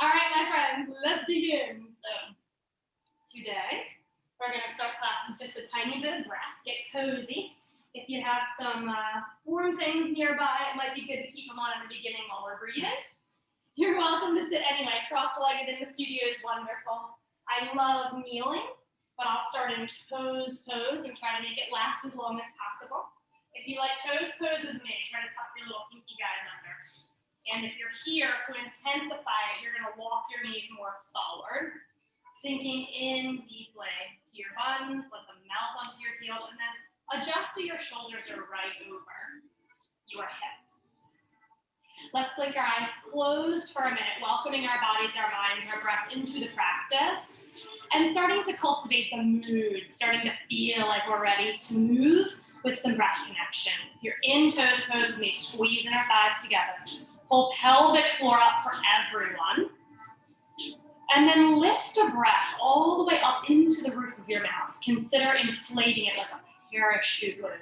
All right, my friends, let's begin. So today we're going to start class with just a tiny bit of breath. Get cozy. If you have some warm things nearby, it might be good to keep them on at the beginning while we're breathing. You're welcome to sit anyway. Cross-legged in the studio is wonderful. I love kneeling, but I'll start in toes pose and try to make it last as long as possible. If you like toes pose with me, try to tuck your little pinky guys under. And if you're here to intensify it, you're going to walk your knees more forward, sinking in deeply to your buns, let them melt onto your heels, and then adjust so your shoulders are right over your hips. Let's blink our eyes closed for a minute, welcoming our bodies, our minds, our breath into the practice, and starting to cultivate the mood, starting to feel like we're ready to move with some breath connection. If you're in toes pose with me, squeezing our thighs together. Pull pelvic floor up for everyone. And then lift a breath all the way up into the roof of your mouth. Consider inflating it like a parachute would have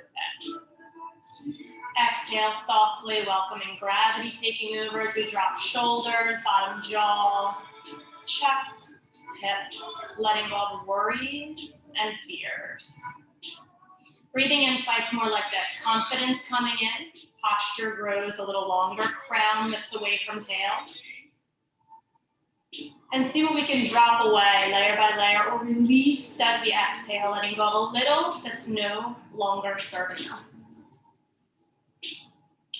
been. Exhale softly, welcoming gravity taking over as we drop shoulders, bottom jaw, chest, hips, letting go of worries and fears. Breathing in twice more like this. Confidence coming in. Posture grows a little longer. Crown lifts away from tail. And see what we can drop away layer by layer or release as we exhale, letting go of a little that's no longer serving us.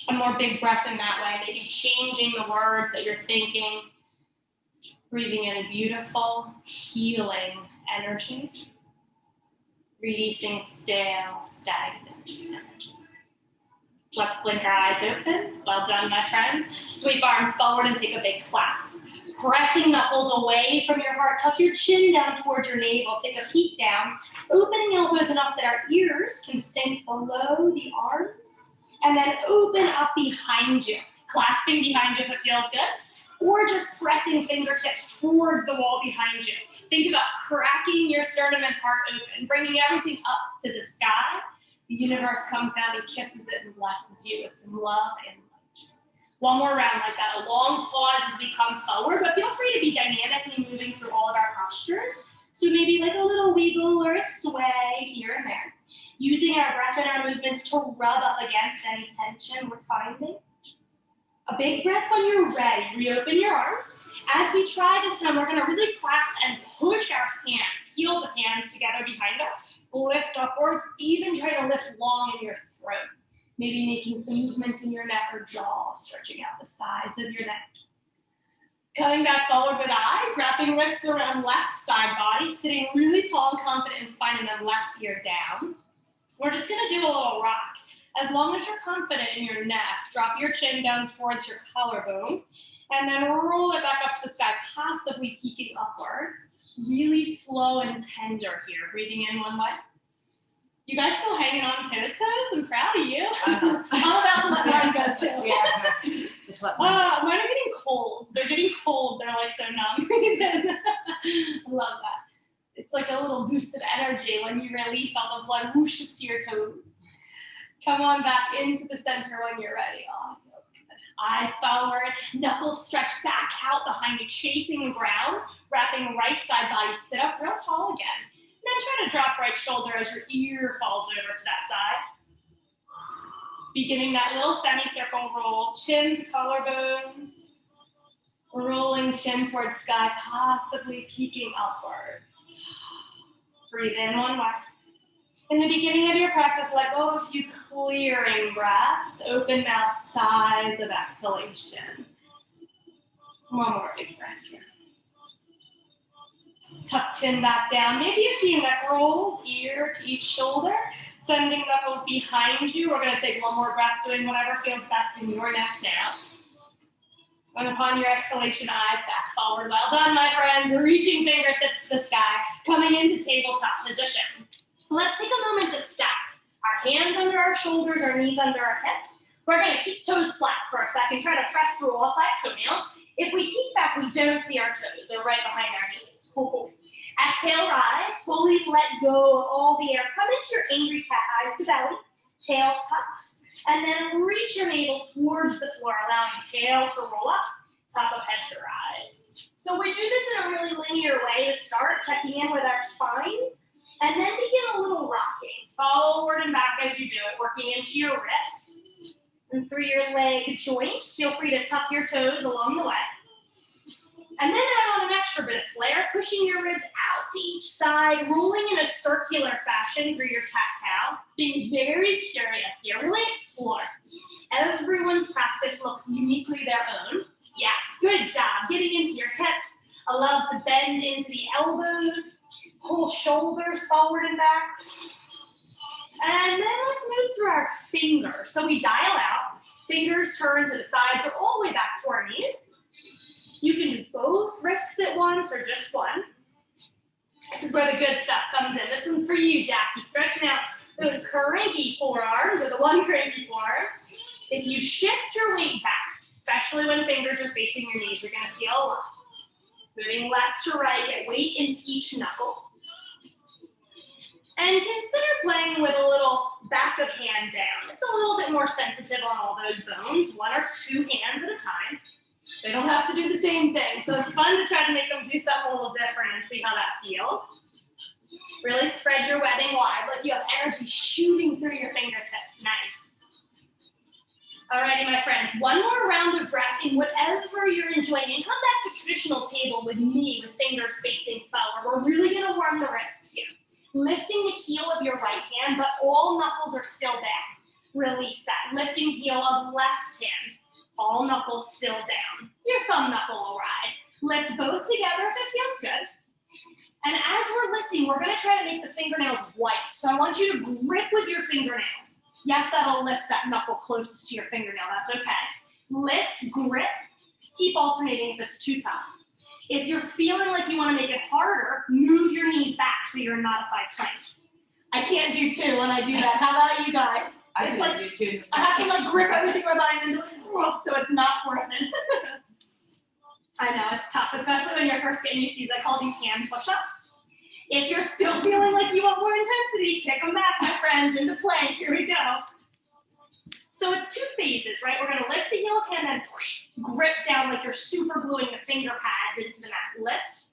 One more big breath in that way. Maybe changing the words that you're thinking. Breathing in a beautiful, healing energy. Releasing stale, stagnant energy. Let's blink our eyes open. Well done, my friends. Sweep arms forward and take a big clasp. Pressing knuckles away from your heart. Tuck your chin down towards your navel. Take a peek down. Opening elbows enough that our ears can sink below the arms. And then open up behind you. Clasping behind you if it feels good. Or just pressing fingertips towards the wall behind you. Think about cracking your sternum and heart open, bringing everything up to the sky. The universe comes down and kisses it and blesses you with some love and light. One more round like that. A long pause as we come forward, but feel free to be dynamically moving through all of our postures. So maybe like a little wiggle or a sway here and there. Using our breath and our movements to rub up against any tension we're finding. A big breath when you're ready. Reopen your arms. As we try this time, we're going to really clasp and push our hands, heels of hands together behind us. Lift upwards, even try to lift long in your throat. Maybe making some movements in your neck or jaw, stretching out the sides of your neck. Coming back forward with eyes, wrapping wrists around left side body, sitting really tall and confident in spine, and then left ear down. We're just going to do a little rock. As long as you're confident in your neck, drop your chin down towards your collarbone, and then roll it back up to the sky, possibly peeking upwards. Really slow and tender here. Breathing in one way. You guys still hanging on toes? I'm proud of you. I'm about to let mine go too. Yeah, just let mine go. Mine are getting cold. They're getting cold. They're like so numb. I love that. It's like a little boost of energy when you release all the blood whooshes to your toes. Come on back into the center when you're ready. Oh, it feels good. Eyes forward, knuckles stretch back out behind you, chasing the ground, wrapping right side body, sit up real tall again. And then try to drop right shoulder as your ear falls over to that side. Beginning that little semicircle roll, chin to collarbones. Rolling chin towards sky, possibly peeking upwards. Breathe in one way. In the beginning of your practice, let go of a few clearing breaths. Open mouth, sighs of exhalation. One more big breath here. Tuck chin back down. Maybe a few neck rolls, ear to each shoulder. Sending knuckles behind you. We're going to take one more breath, doing whatever feels best in your neck now. And upon your exhalation, eyes back forward. Well done, my friends. Reaching fingertips to the sky. Coming into tabletop position. Let's take a moment to stack. Our hands under our shoulders, our knees under our hips. We're going to keep toes flat for a second. Try to press through all 5 toenails. If we peek back, we don't see our toes. They're right behind our knees. Cool. Exhale, rise. Fully let go of all the air. Come into your angry cat, eyes to belly. Tail tucks. And then reach your navel towards the floor, allowing tail to roll up. Top of head to rise. So we do this in a really linear way to start, checking in with our spines, and then begin a little rocking. Forward and back as you do it, working into your wrists and through your leg joints. Feel free to tuck your toes along the way. And then add on an extra bit of flair, pushing your ribs out to each side, rolling in a circular fashion through your cat-cow. Being very curious here, really explore. Everyone's practice looks uniquely their own. Yes, good job. Getting into your hips, allow to bend into the elbows, pull shoulders forward and back. And then let's move through our fingers. So we dial out, fingers turn to the sides or all the way back to our knees. You can do both wrists at once or just one. This is where the good stuff comes in. This one's for you, Jackie. Stretching out those cranky forearms or the one cranky forearm. If you shift your weight back, especially when fingers are facing your knees, you're going to feel a lot. Moving left to right, get weight into each knuckle. And consider playing with a little back of hand down. It's a little bit more sensitive on all those bones, one or two hands at a time. They don't have to do the same thing, so it's fun to try to make them do something a little different and see how that feels. Really spread your webbing wide, like you have energy shooting through your fingertips. Nice. Alrighty, my friends, one more round of breath in whatever you're enjoying, and come back to traditional table with me with fingers facing forward. We're really gonna warm the wrists here. Lifting the heel of your right hand, but all knuckles are still down. Release that. Lifting heel of left hand. All knuckles still down. Your thumb knuckle will rise. Lift both together if it feels good. And as we're lifting, we're gonna try to make the fingernails white. So I want you to grip with your fingernails. Yes, that'll lift that knuckle closest to your fingernail, that's okay. Lift, grip, keep alternating if it's too tough. If you're feeling like you wanna make it harder, move your knees back so you're in modified plank. I can't do two when I do that. How about you guys? I can do two. I have to like grip everything in my body and do it, so it's not worth it. I know, it's tough, especially when you're first getting used to these. I call these hand push-ups. If you're still feeling like you want more intensity, kick them back, my friends, into plank. Here we go. So it's two phases, right? We're gonna lift the heel of hand and whoosh, grip down like you're super gluing the finger pads into the mat. Lift,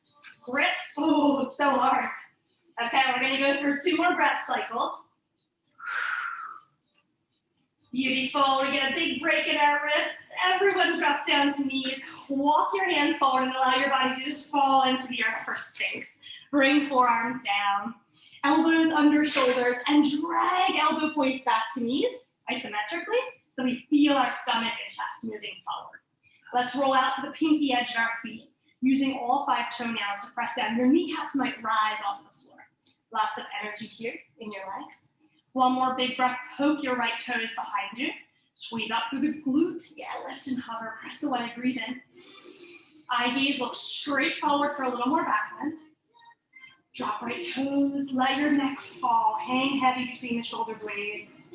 grip, oh, it's so hard. Okay, we're gonna go through two more breath cycles. Beautiful, we get a big break in our wrists. Everyone drop down to knees. Walk your hands forward and allow your body to just fall into the earth for Sphinx. Bring forearms down, elbows under shoulders, and drag elbow points back to knees isometrically so we feel our stomach and chest moving forward. Let's roll out to the pinky edge of our feet, using all 5 toenails to press down. Your kneecaps might rise off the floor. Lots of energy here in your legs. One more big breath, poke your right toes behind you. Squeeze up through the glute. Yeah, lift and hover, press away, breathe in. Eye gaze, look straight forward for a little more back bend. Drop right toes, let your neck fall, hang heavy between the shoulder blades.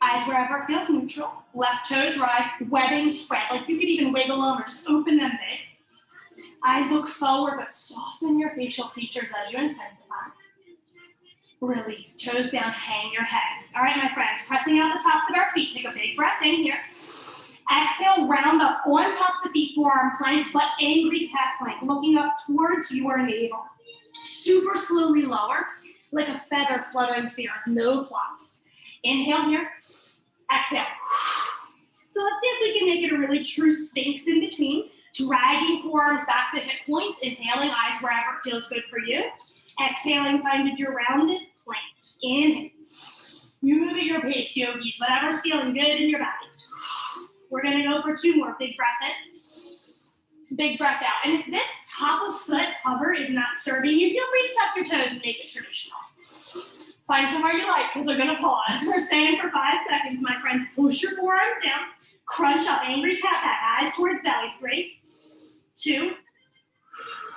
Eyes wherever it feels neutral. Left toes rise, webbing spread. Like you could even wiggle them or just open them big. Eyes look forward, but soften your facial features as you intensify. Release, toes down, hang your head. All right, my friends, pressing out the tops of our feet. Take a big breath in here. Exhale, round up on tops of feet, forearm plank, but angry cat plank, looking up towards your navel. Super slowly lower, like a feather fluttering to the earth, no plops. Inhale here, exhale. So let's see if we can make it a really true Sphinx in between. Dragging forearms back to hip points, inhaling, eyes wherever it feels good for you. Exhaling, find your rounded plank. Inhale. You move at your pace, yogis, whatever's feeling good in your bodies. We're gonna go for 2 more. Big breath in, big breath out. And if this top of foot hover is not serving you, feel free to tuck your toes and make it traditional. Find somewhere you like, because we're gonna pause. We're staying for 5 seconds, my friends. Push your forearms down, crunch up, angry cat back, eyes towards belly. 3, 2,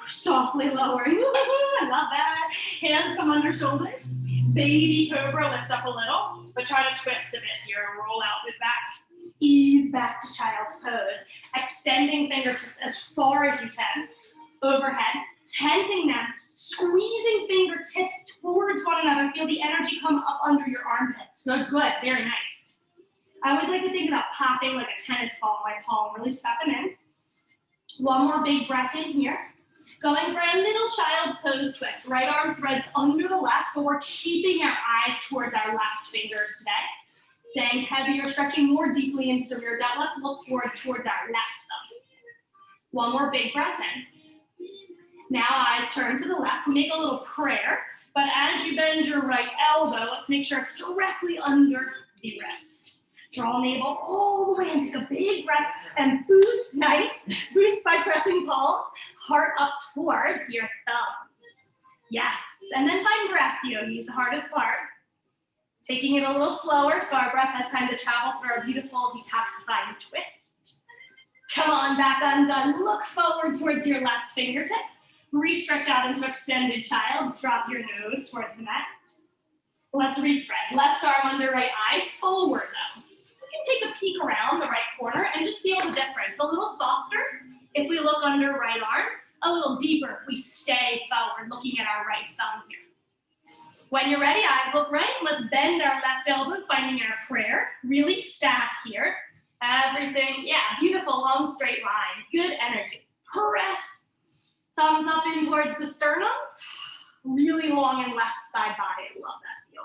softly lowering. I love that. Hands come under shoulders. Baby cobra, lift up a little, but try to twist a bit here. Roll out with back. Ease back to child's pose. Extending fingertips as far as you can. Overhead, tenting them, squeezing fingertips towards one another. Feel the energy come up under your armpits. Good, good, very nice. I always like to think about popping like a tennis ball in my palm. Really step them in. One more big breath in here. Going for a little child's pose twist. Right arm threads under the left, but we're keeping our eyes towards our left fingers today. Staying heavy or stretching more deeply into the rear delt. Let's look forward towards our left thumb. One more big breath in. Now eyes turn to the left. Make a little prayer, but as you bend your right elbow, let's make sure it's directly under the wrist. Draw navel all the way and take a big breath and boost, nice. Boost by pressing palms, heart up towards your thumbs. Yes, and then find breath, yogis, the hardest part. Taking it a little slower so our breath has time to travel through our beautiful detoxifying twist. Come on, back undone. Look forward towards your left fingertips. Re-stretch out into extended child's. Drop your nose towards the mat. Let's refresh. Left arm under right eye, forward though. We can take a peek around the right corner and just feel the difference. A little softer if we look under right arm, a little deeper if we stay forward, looking at our right thumb here. When you're ready, eyes look right. Let's bend our left elbow, finding our prayer. Really stack here. Everything, yeah, beautiful, long, straight line. Good energy. Press. Thumbs up in towards the sternum. Really long and left side body. I love that feel.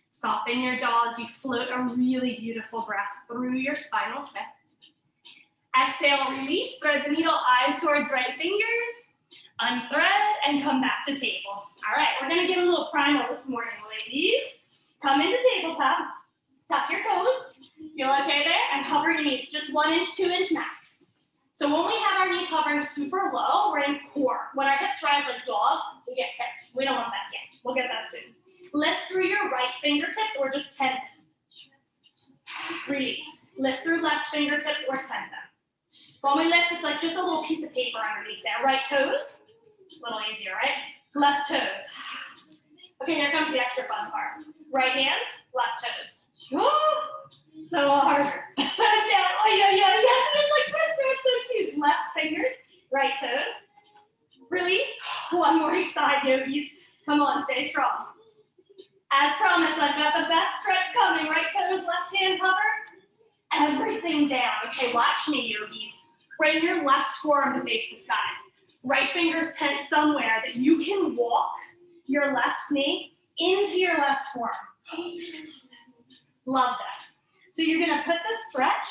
Soften your jaw as you float a really beautiful breath through your spinal twist. Exhale, release. Thread the needle, eyes towards right fingers. Unthread and come back to table. All right, we're gonna get a little primal this morning, ladies. Come into tabletop. Tuck your toes. Feel okay there? And hover your knees. Just 1 inch, 2 inch max. So when we have our knees hovering super low, we're in core. When our hips rise like dog, we get hips. We don't want that yet. We'll get that soon. Lift through your right fingertips or just 10 them. Release. Lift through left fingertips or 10 them. When we lift, it's like just a little piece of paper underneath there. Right toes, a little easier, right? Left toes. Okay, here comes the extra fun part. Right hand, left toes. Woo! So hard. Toes down. Oh, yeah. Yes, it is like twister. It's so cute. Left fingers, right toes. Release. One more each side, yogis. Come on, stay strong. As promised, I've got the best stretch coming. Right toes, left hand hover. Everything down. Okay, watch me, yogis. Bring your left forearm to face the sky. Right fingers tent somewhere that you can walk your left knee into your left forearm. Love this. So you're gonna put the stretch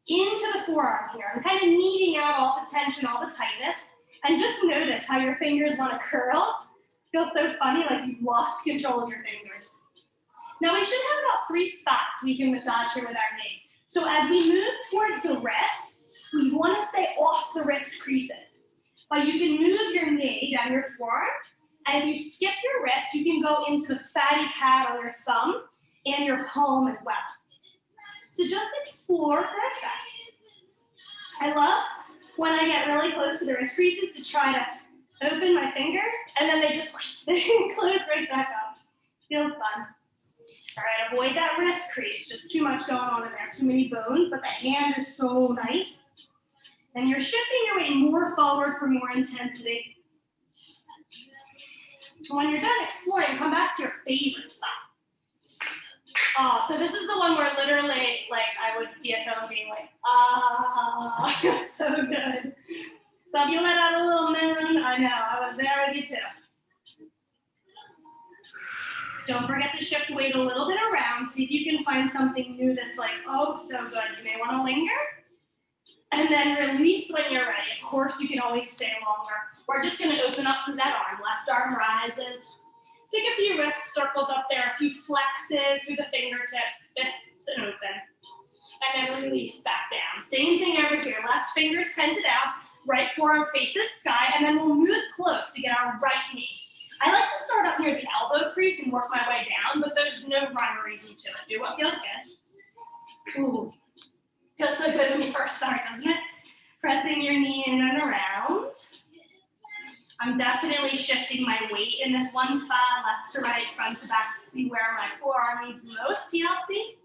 into the forearm here. I'm kind of kneading out all the tension, all the tightness. And just notice how your fingers wanna curl. Feels so funny, like you've lost control of your fingers. Now we should have about 3 spots we can massage here with our knee. So as we move towards the wrist, we wanna stay off the wrist creases. But you can move your knee down your forearm, and if you skip your wrist, you can go into the fatty pad on your thumb and your palm as well. So just explore for a second. I love when I get really close to the wrist creases to try to open my fingers, and then they just close right back up. Feels fun. All right, avoid that wrist crease. Just too much going on in there, too many bones, but the hand is so nice. And you're shifting your weight more forward for more intensity. When you're done exploring, come back to your favorite spot. Oh, so this is the one where literally, like, I would be at home being like, it's so good. So if you let out a little moon, I know, I was there with you too. Don't forget to shift weight a little bit around. See if you can find something new that's like, oh, so good. You may want to linger. And then release when you're ready. Of course, you can always stay longer. We're just going to open up through that arm. Left arm rises. Take a few wrist circles up there, a few flexes through the fingertips, fists, and open. And then release back down. Same thing over here. Left fingers tented out. Right forearm faces sky. And then we'll move close to get our right knee. I like to start up near the elbow crease and work my way down, but there's no rhyme or reason to it. Do what feels good. Ooh. Feels so good when you first start, doesn't it? Pressing your knee in and around. I'm definitely shifting my weight in this one spot, left to right, front to back, to see where my forearm needs the most TLC.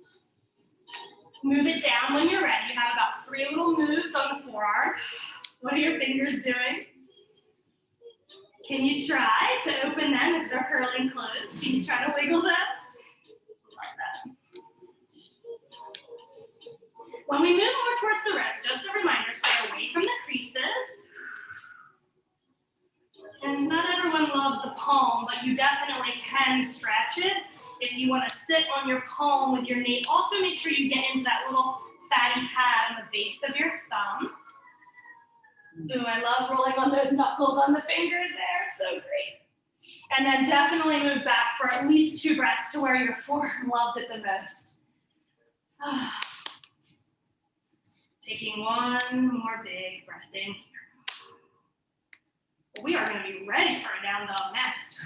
Move it down when you're ready. You have about 3 little moves on the forearm. What are your fingers doing? Can you try to open them if they're curling closed? Can you try to wiggle them? Like that. When we move more towards the wrist, just a reminder, stay away from the creases. And not everyone loves the palm, but you definitely can stretch it. If you want to sit on your palm with your knee, also make sure you get into that little fatty pad on the base of your thumb. Ooh, I love rolling on those knuckles on the fingers there, so great. And then definitely move back for at least 2 breaths to where your forearm loved it the most. Taking one more big breath in here. We are going to be ready for a down dog next.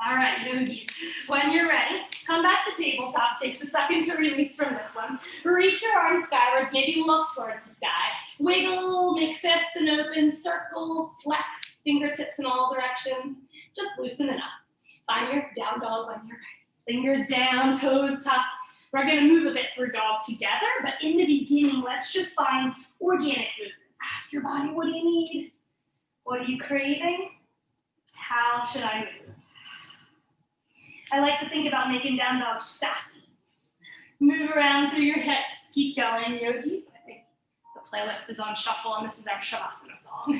All right, yogis, when you're ready, come back to tabletop. Takes a second to release from this one. Reach your arms skywards, maybe look towards the sky. Wiggle, make fists and open, circle, flex, fingertips in all directions. Just loosen it up. Find your down dog when you're ready. Fingers down, toes tucked. We're going to move a bit through dog together, but in the beginning, let's just find organic movement. Ask your body, what do you need? What are you craving? How should I move? I like to think about making down dog sassy. Move around through your hips. Keep going, yogis. I think the playlist is on shuffle, and this is our Shavasana song.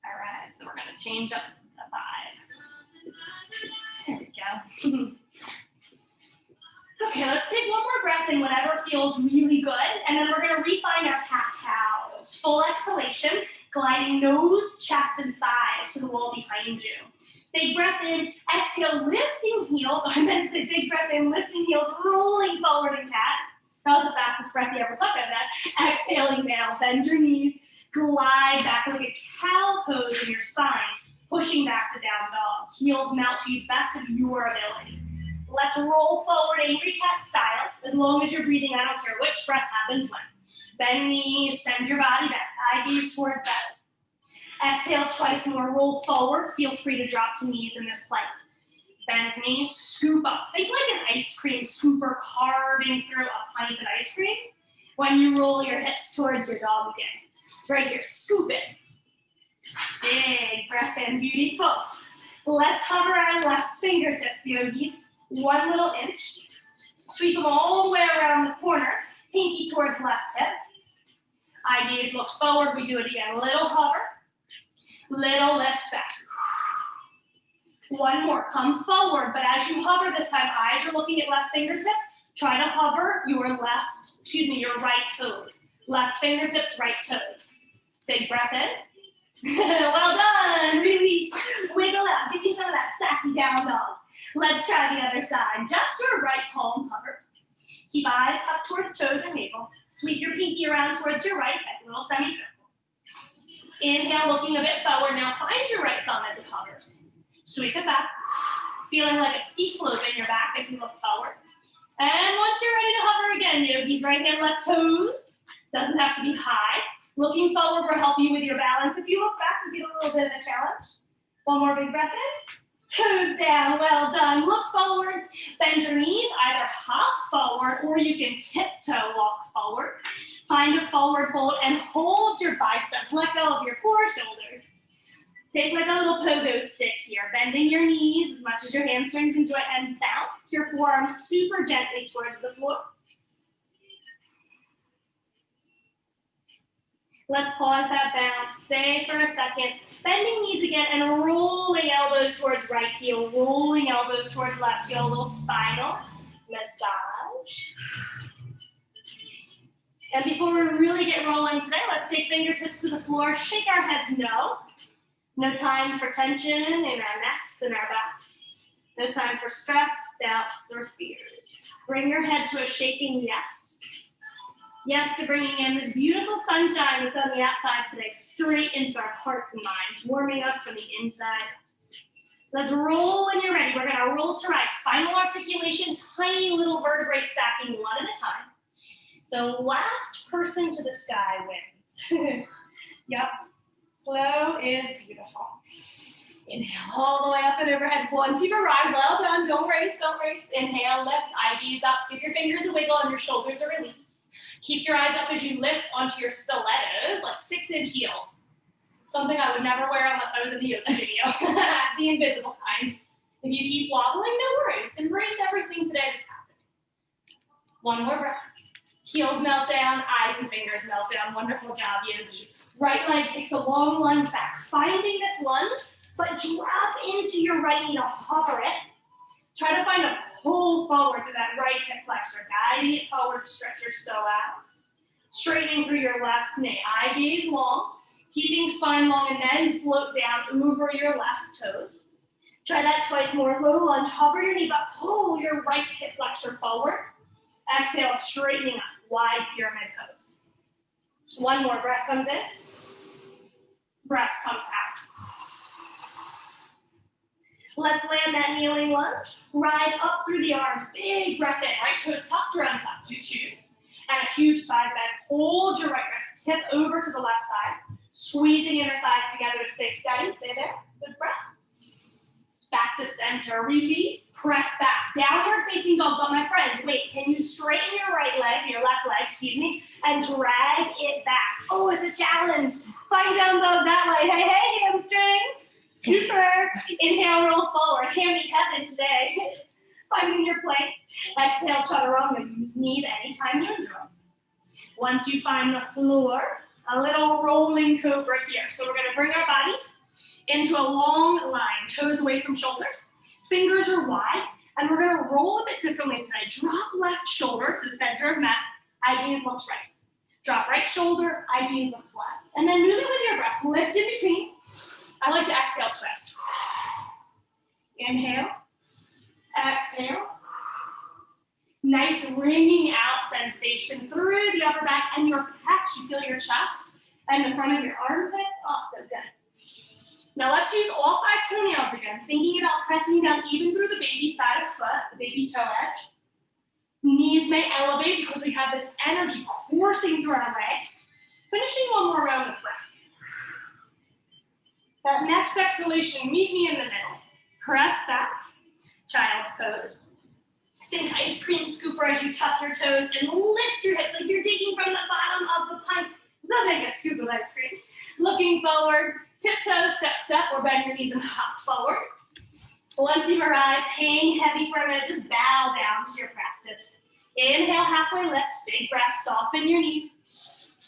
All right, so we're going to change up the vibe. There we go. Okay, let's take one more breath in, whatever feels really good, and then we're going to refine our cat-cows. Full exhalation, gliding nose, chest, and thighs to the wall behind you. Big breath in, exhale, lifting heels. I meant to say big breath in, lifting heels, rolling forward in cat. That was the fastest breath you ever took out of that. Exhaling down, bend your knees, glide back like a cow pose in your spine, pushing back to down dog. Heels mount to the best of your ability. Let's roll forward angry cat style. As long as you're breathing, I don't care which breath happens when. Bend knees, send your body back, eye gaze towards belly. Exhale twice more, roll forward. Feel free to drop to knees in this plank. Bend knees, scoop up. Think like an ice cream scooper carving through a pint of ice cream. When you roll your hips towards your dog again. Right here, scoop it. Big breath in, beautiful. Let's hover our left fingertips, yogis. 1 little inch. Sweep them all the way around the corner. Pinky towards left hip. Eye gaze looks forward. We do it again. Little hover. Little lift back. 1 more. Come forward, but as you hover this time, eyes are looking at left fingertips. Try to hover your your right toes. Left fingertips, right toes. Big breath in. Well done. Release. Wiggle out. Give you some of that sassy down dog. Let's try the other side. Just your right palm hovers. Keep eyes up towards toes or navel. Sweep your pinky around towards your right head, little semicircle. Inhale, looking a bit forward. Now find your right thumb as it hovers. Sweep it back. Feeling like a ski slope in your back as you look forward. And once you're ready to hover again, yogis, right hand, left toes. Doesn't have to be high. Looking forward will help you with your balance. If you look back, you get a little bit of a challenge. 1 more big breath in. Toes down, well done. Look forward, bend your knees, either hop forward or you can tiptoe walk forward. Find a forward fold and hold your biceps. Let go of your shoulders. Take like a little pogo stick here, bending your knees as much as your hamstrings enjoy and bounce your forearms super gently towards the floor. Let's pause that bounce. Stay for a second. Bending knees again and rolling elbows towards right heel, rolling elbows towards left heel, a little spinal massage. And before we really get rolling today, let's take fingertips to the floor, shake our heads no. No time for tension in our necks and our backs. No time for stress, doubts, or fears. Bring your head to a shaking yes. Yes to bringing in this beautiful sunshine that's on the outside today, straight into our hearts and minds, warming us from the inside. Let's roll when you're ready. We're going to roll to rise. Spinal articulation, tiny little vertebrae stacking 1 at a time. The last person to the sky wins. Yep. Flow is beautiful. Inhale all the way up and overhead. Once you've arrived, well done. Don't race, don't race. Inhale, lift, eye gaze up. Give your fingers a wiggle and your shoulders a release. Keep your eyes up as you lift onto your stilettos, like 6-inch heels. Something I would never wear unless I was in the yoga studio. The invisible kind. If you keep wobbling, no worries. Embrace everything today that's happening. 1 more breath. Heels melt down, eyes and fingers melt down. Wonderful job, yogis. Right leg takes a long lunge back. Finding this lunge, but drop into your right knee to hover it. Try to find a pull forward to that right hip flexor, guiding it forward to stretch your psoas. Straightening through your left knee, eye gaze long, keeping spine long, and then float down over your left toes. Try that twice more. Low lunge, hover your knee, but pull your right hip flexor forward. Exhale, straightening up, wide pyramid pose. One more, breath comes in, breath comes out. Let's land that kneeling lunge. Rise up through the arms, big breath in, right toes tucked or untucked, you choose. And a huge side bend. Hold your right wrist, tip over to the left side, squeezing inner thighs together to stay steady. Stay there, good breath. Back to center, release, press back, downward facing dog. But my friends, wait, can you straighten your right leg, your left leg, excuse me, and drag it back? Oh, it's a challenge. Find down dog that way. Hey, hey, hamstrings. Super. Inhale, roll forward. Can't be heaven today. Finding your plank. Exhale, chaturanga. Use knees anytime you enjoy. Once you find the floor, a little rolling cobra here. So we're going to bring our bodies into a long line, toes away from shoulders. Fingers are wide, and we're going to roll a bit differently tonight. Drop left shoulder to the center of mat. Eye gaze looks right. Drop right shoulder, eye gaze looks left. And then move it with your breath. Lift in between. I like to exhale twist. Inhale. Exhale. Nice ringing out sensation through the upper back and your pecs. You feel your chest and the front of your armpits. Awesome, good. Now let's use all 5 toenails again. Thinking about pressing down even through the baby side of foot, the baby toe edge. Knees may elevate because we have this energy coursing through our legs. Finishing one more round of breath. That next exhalation, meet me in the middle. Press back, child's pose. Think ice cream scooper as you tuck your toes and lift your hips like you're digging from the bottom of the pint. The biggest scoop of ice cream. Looking forward, tiptoe, step, step, or bend your knees and hop forward. Once you've arrived, hang heavy for a minute, just bow down to your practice. Inhale, halfway lift, big breath, soften your knees.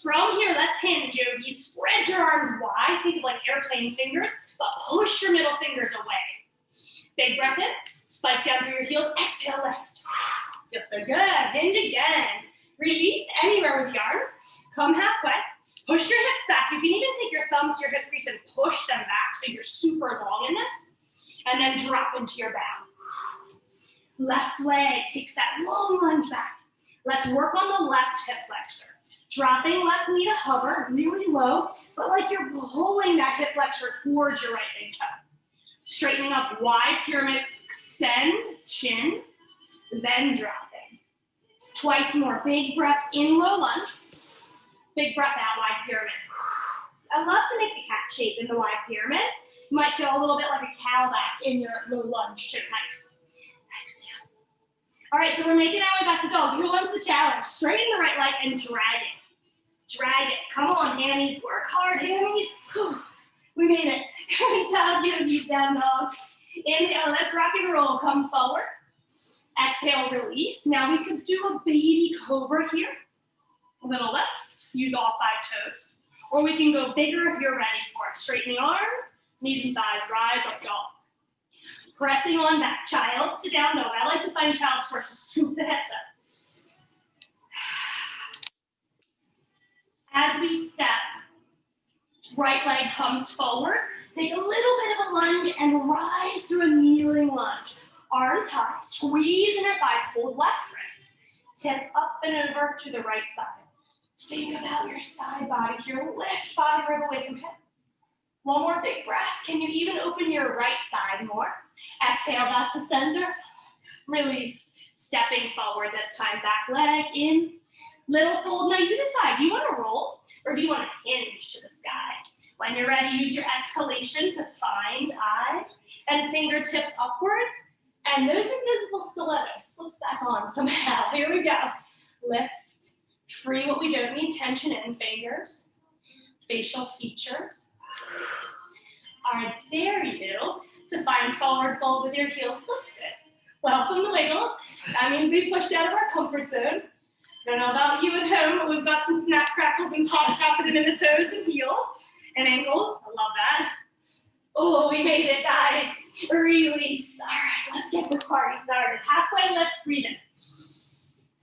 From here, let's hinge, yogi. Spread your arms wide, think of like airplane fingers, but push your middle fingers away. Big breath in, spike down through your heels, exhale, lift. Feels so good, hinge again. Release anywhere with the arms, come halfway. Push your hips back. You can even take your thumbs to your hip crease and push them back so you're super long in this. And then drop into your bow. Left leg takes that long lunge back. Let's work on the left hip flexor. Dropping left knee to hover, really low, but like you're pulling that hip flexor towards your right big toe. Straightening up, wide pyramid, extend, chin, then dropping. Twice more, big breath in, low lunge. Big breath out, wide pyramid. I love to make the cat shape in the wide pyramid. You might feel a little bit like a cow back in your low lunge too. Nice. Exhale. All right, so we're making our way back to dog. Who wants the challenge? Straighten the right leg and drag it. Drag it. Come on, hammies. Work hard, hammies. Whew. We made it. Good job, yogi's down dog. Inhale, let's rock and roll. Come forward. Exhale, release. Now we could do a baby cobra here. A little lift, use all 5 toes. Or we can go bigger if you're ready for it. Straighten the arms, knees and thighs, rise up dog. Pressing on back, child's to down dog. I like to find child's first to scoop the hips up. As we step, right leg comes forward. Take a little bit of a lunge and rise through a kneeling lunge. Arms high, squeeze inner thighs, hold left wrist. Tip up and over to the right side. Think about your side body here. Lift body rib away from hip. One more big breath. Can you even open your right side more? Exhale back to center. Release. Stepping forward this time. Back leg in. Little fold. Now you decide. Do you want to roll or do you want to hinge to the sky? When you're ready, use your exhalation to find eyes and fingertips upwards. And those invisible stilettos slipped back on somehow. Here we go. Lift. Free what we don't need, tension in fingers, facial features. I dare you to find forward fold with your heels lifted. Welcome to wiggles. That means we pushed out of our comfort zone. Don't know about you at home, but we've got some snap, crackles, and pops happening in the toes and heels and ankles. I love that. Oh, we made it, guys. Release. All right, let's get this party started. Halfway lift, breathe in.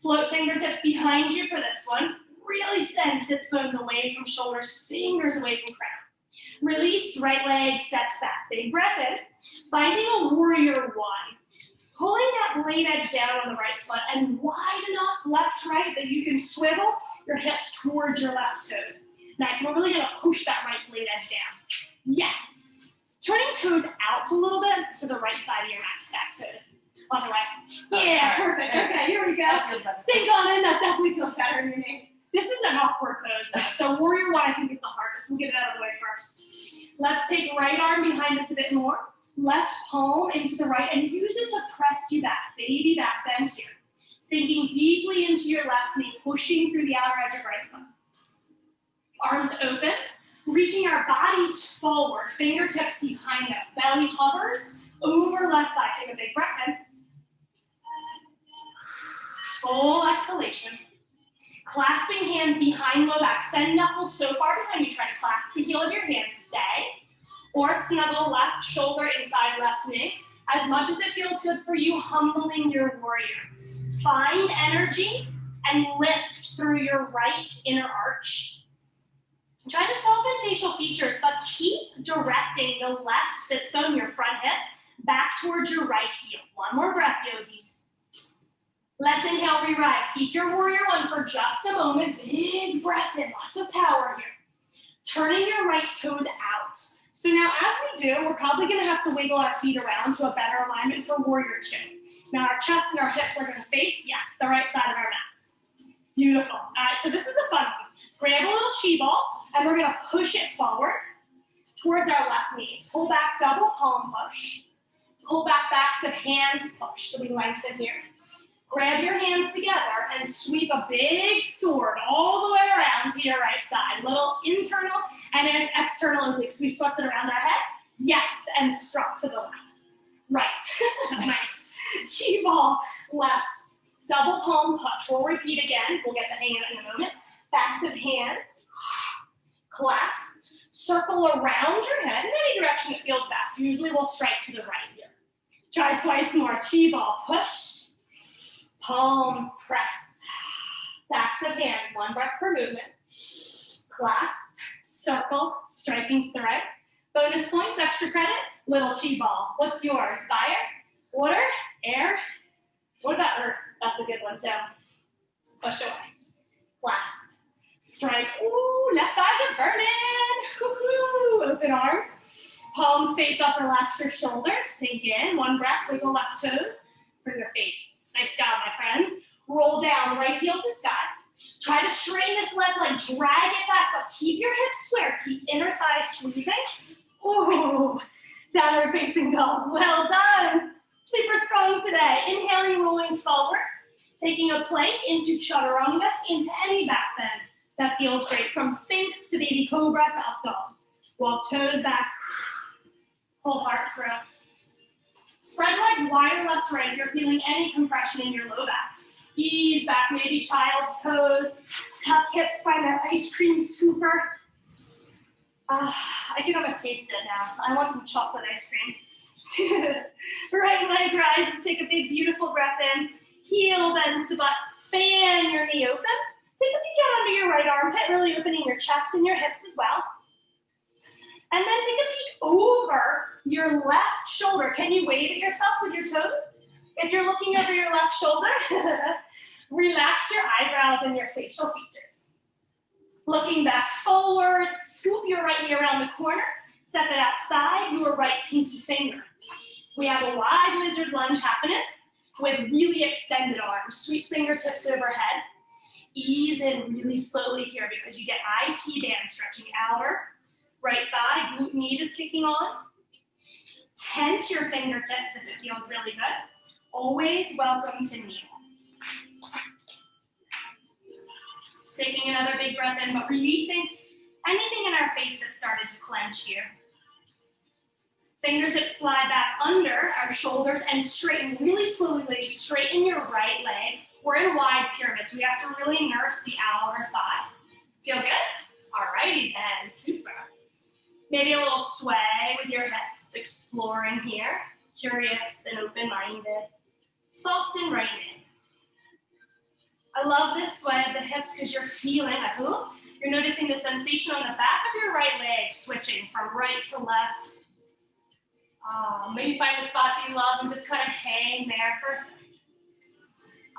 Float fingertips behind you for this one. Really send sits bones away from shoulders, fingers away from crown. Release, right leg steps back. Big breath in. Finding a warrior one. Pulling that blade edge down on the right foot and wide enough left to right that you can swivel your hips towards your left toes. Nice, we're really gonna push that right blade edge down. Yes. Turning toes out a little bit to the right side of your back toes. On the right. Yeah, perfect. Okay, here we go. Sink on in, that definitely feels better in your knee. This is an awkward pose though, so warrior one I think is the hardest. We'll get it out of the way first. Let's take right arm behind us a bit more. Left palm into the right and use it to press you back. Baby back bend here. Sinking deeply into your left knee, pushing through the outer edge of right foot. Arms open, reaching our bodies forward, fingertips behind us. Belly hovers over left thigh. Take a big breath in. Full exhalation. Clasping hands behind low back. Send knuckles so far behind you. Try to clasp the heel of your hand. Stay. Or snuggle left shoulder inside left knee. As much as it feels good for you, humbling your warrior. Find energy and lift through your right inner arch. Try to soften facial features, but keep directing the left sits bone, your front hip, back towards your right heel. One more breath, yogis. Let's inhale, re-rise. Keep your warrior one for just a moment. Big breath in, lots of power here. Turning your right toes out. So now as we do, we're probably gonna have to wiggle our feet around to a better alignment for warrior two. Now our chest and our hips are gonna face, yes, the right side of our mats. Beautiful. All right, so this is a fun one. Grab a little chi ball, and we're gonna push it forward towards our left knees. Pull back, double palm push. Pull back, backs of hands push, so we lengthen here. Grab your hands together and sweep a big sword all the way around to your right side. Little internal and an external oblique. So we swept it around our head. Yes, and struck to the left. Right. Nice. Chi ball, left. Double palm push. We'll repeat again. We'll get the hang of it in a moment. Backs of hands. Clasp. Circle around your head in any direction that feels best. Usually we'll strike to the right here. Try twice more. Chi ball, push. Palms press. Backs of hands, one breath per movement. Clasp, circle, striking to the right. Bonus points, extra credit, little chi ball. What's yours? Fire, water, air. What about earth? That's a good one too. Push away. Clasp, strike. Ooh, left thighs are burning. Woo-hoo. Open arms. Palms face up, relax your shoulders. Sink in. One breath, wiggle left toes for your face. Nice job, my friends. Roll down, right heel to sky. Try to strain this left leg, drag it back, but keep your hips square. Keep inner thighs squeezing. Ooh, downward facing dog. Well done. Super strong today. Inhaling, rolling forward. Taking a plank into chaturanga, into any back bend. That feels great. From Sphinx to baby cobra to up dog. Walk toes back. Pull heart through. Spread legs wider left, right if you're feeling any compression in your low back. Ease back, maybe child's pose. Tuck hips, find that ice cream scooper. I can almost taste it now. I want some chocolate ice cream. Right leg rises, take a big, beautiful breath in. Heel bends to butt, fan your knee open. Take a peek out under your right armpit, really opening your chest and your hips as well. And then take a peek over your left shoulder. Can you wave at yourself with your toes? If you're looking over your left shoulder, relax your eyebrows and your facial features. Looking back forward, scoop your right knee around the corner, step it outside, your right pinky finger. We have a wide lizard lunge happening with really extended arms, sweep fingertips overhead. Ease in really slowly here because you get IT band stretching outer. Right thigh, glute med is kicking on. Tent your fingertips if it feels really good. Always welcome to kneel. Taking another big breath in, but releasing anything in our face that started to clench here. Fingertips slide back under our shoulders and straighten really slowly, ladies. Straighten your right leg We're in wide pyramids. We have to really nurse the outer thigh. Feel good? Alrighty then, super. Maybe a little sway with your hips, exploring here. Curious and open-minded. Soft and right in. I love this sway of the hips because you're feeling a hoop. You're noticing the sensation on the back of your right leg, switching from right to left. Maybe find a spot that you love and just kind of hang there for a second.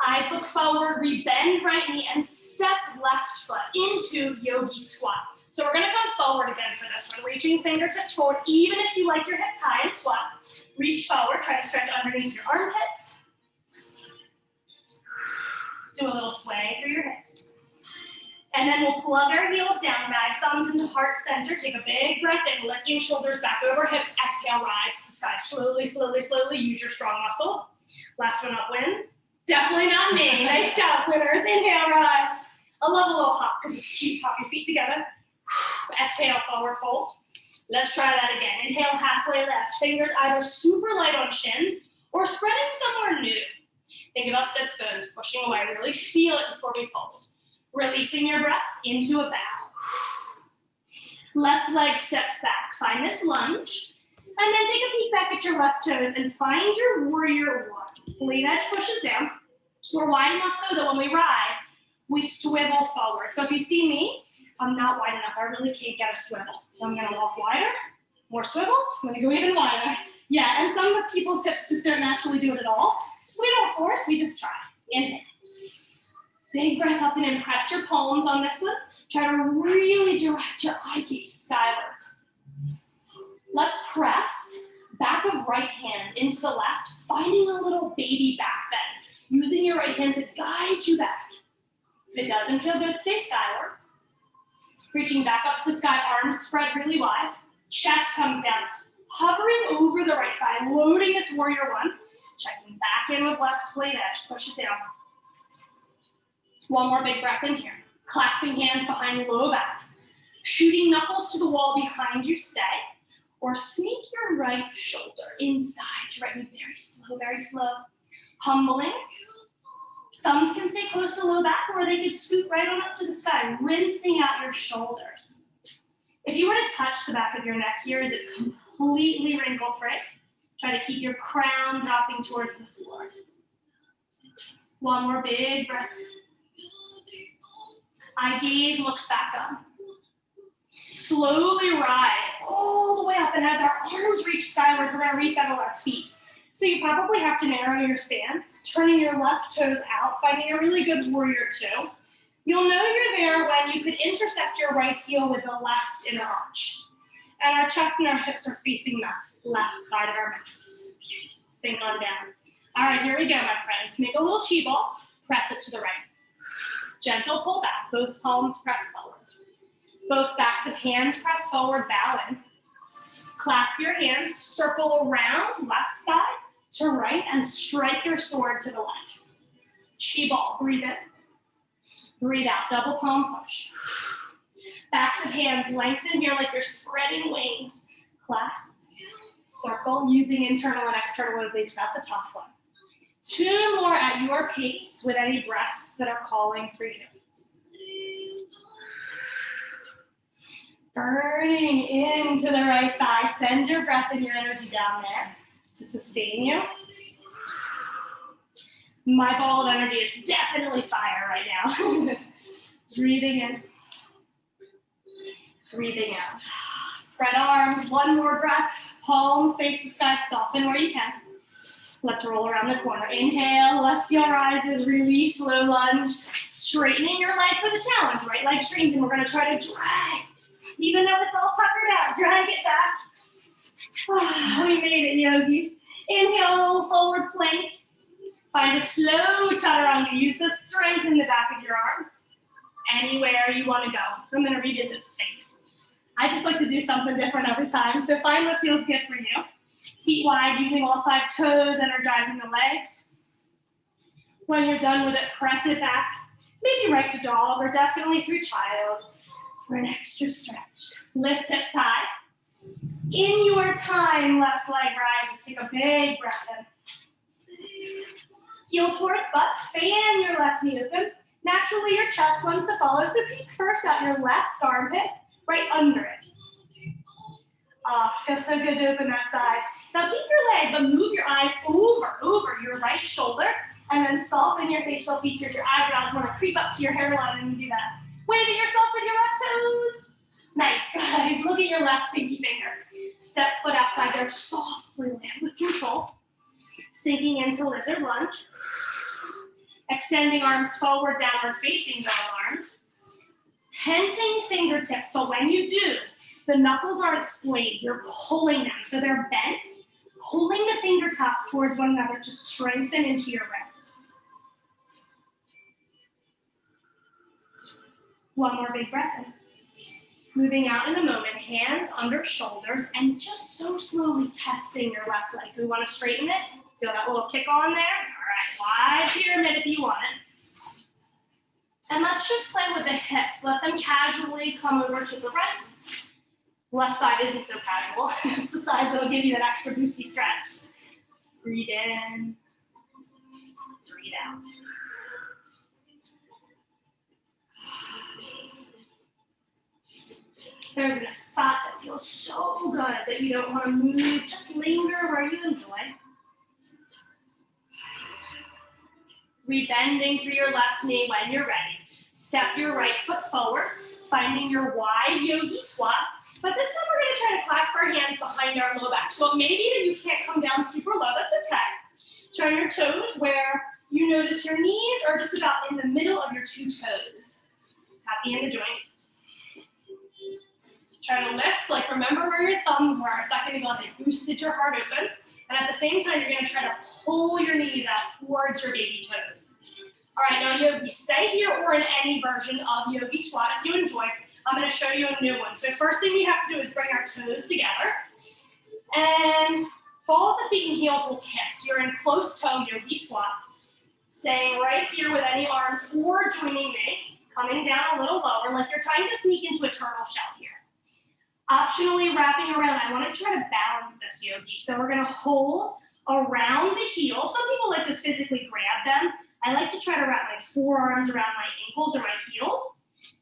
Eyes look forward, we bend right knee and step left foot into yogi squat. So we're gonna come forward again for this one, reaching fingertips forward, even if you like your hips high and squat. Reach forward, try to stretch underneath your armpits. Do a little sway through your hips. And then we'll plug our heels down, guide thumbs into heart center. Take a big breath in, lifting shoulders back over hips. Exhale, rise to the sky. Slowly, slowly, slowly. Use your strong muscles. Last one up wins. Definitely not me. Nice job, winners. Inhale, rise. I love a little hop because it's cute. Hop your feet together. Exhale, forward fold. Let's try that again. Inhale, halfway left. Fingers either super light on shins or spreading somewhere new. Think about sits bones, pushing away. Really feel it before we fold. Releasing your breath into a bow. Left leg steps back. Find this lunge. And then take a peek back at your left toes and find your warrior one. Lean edge pushes down. We're wide enough though that when we rise, we swivel forward. So if you see me, I'm not wide enough. I really can't get a swivel. So I'm gonna walk wider, more swivel. I'm gonna go even wider. Yeah, and some people's hips just don't naturally do it at all. So we don't force, we just try. Inhale. Big breath up and in. Press your palms on this one. Try to really direct your eye gaze skywards. Let's press back of right hand into the left, finding a little baby back bend. Using your right hand to guide you back. If it doesn't feel good, stay skywards. Reaching back up to the sky, arms spread really wide. Chest comes down. Hovering over the right thigh, loading this warrior one. Checking back in with left blade edge. Push it down. One more big breath in here. Clasping hands behind low back. Shooting knuckles to the wall behind you, stay. Or sneak your right shoulder inside your right knee. Very slow, very slow. Humbling. Thumbs can stay close to low back or they could scoot right on up to the sky, rinsing out your shoulders. If you were to touch the back of your neck here, is it completely wrinkle-free? Try to keep your crown dropping towards the floor. One more big breath. Eye gaze looks back up. Slowly rise all the way up, and as our arms reach skyward, we're gonna resettle our feet. So you probably have to narrow your stance, turning your left toes out, finding a really good warrior two. You'll know you're there when you could intersect your right heel with the left in the arch. And our chest and our hips are facing the left side of our mats. Sink on down. All right, here we go, my friends. Make a little chi ball, press it to the right. Gentle pull back, both palms press forward. Both backs of hands press forward, bow in. Clasp your hands, circle around left side to right, and strike your sword to the left. Chi ball, breathe in. Breathe out, double palm push. Backs of hands lengthen here like you're spreading wings. Clasp, circle, using internal and external obliques. That's a tough one. Two more at your pace with any breaths that are calling for you. Burning into the right thigh. Send your breath and your energy down there to sustain you. My ball of energy is definitely fire right now. Breathing in. Breathing out. Spread arms, one more breath. Palms face the sky, soften where you can. Let's roll around the corner. Inhale, left heel rises, release, low lunge. Straightening your leg for the challenge. Right leg straightens, and we're gonna try to drag. Even though it's all tuckered out, drag it back. Oh, we made it, yogis. Inhale, roll forward plank. Find a slow chaturanga. Use the strength in the back of your arms. Anywhere you want to go. I'm going to revisit Sphinx. I just like to do something different every time, so find what feels good for you. Feet wide, using all 5 toes, energizing the legs. When you're done with it, press it back. Maybe right to dog, or definitely through child's for an extra stretch. Lift hips high. In your time, left leg rises. Take a big breath in. Heel towards butt, fan your left knee open. Naturally, your chest wants to follow, so peek first at your left armpit, right under it. Feels so good to open that side. Now keep your leg, but move your eyes over your right shoulder, and then soften your facial features. Your eyebrows want to creep up to your hairline when you do that. Wave at yourself with your left toes. Nice, guys. Look at your left pinky finger. Step foot outside there, softly land with control. Sinking into lizard lunge. Extending arms forward, downward facing dog arms. Tenting fingertips, but when you do, the knuckles aren't splayed, you're pulling them. So they're bent, pulling the fingertips towards one another to strengthen into your wrists. One more big breath in. Moving out in a moment, hands under shoulders, and just so slowly testing your left leg. We want to straighten it. Feel that little kick on there? All right, wide pyramid if you want it. And let's just play with the hips. Let them casually come over to the right. Left side isn't so casual. It's the side that'll give you that extra boosty stretch. Breathe in, breathe out. There's a spot that feels so good that you don't want to move. Just linger where you enjoy. Rebending through your left knee when you're ready. Step your right foot forward, finding your wide yogi squat. But this time we're going to try to clasp our hands behind our low back. So it may be that you can't come down super low. That's okay. Turn your toes where you notice your knees are just about in the middle of your two toes. Happy in the joints. Try to lift, like remember where your thumbs were a second ago. They boosted your heart open. And at the same time, you're going to try to pull your knees out towards your baby toes. All right, now yogi, stay here or in any version of yogi squat if you enjoy. I'm going to show you a new one. So first thing we have to do is bring our toes together. And balls of feet and heels will kiss. You're in close toe yogi squat. Staying right here with any arms or joining me. Coming down a little lower like you're trying to sneak into a turtle shell here. Optionally wrapping around. I want to try to balance this yogi. So we're going to hold around the heel. Some people like to physically grab them. I like to try to wrap my forearms around my ankles or my heels.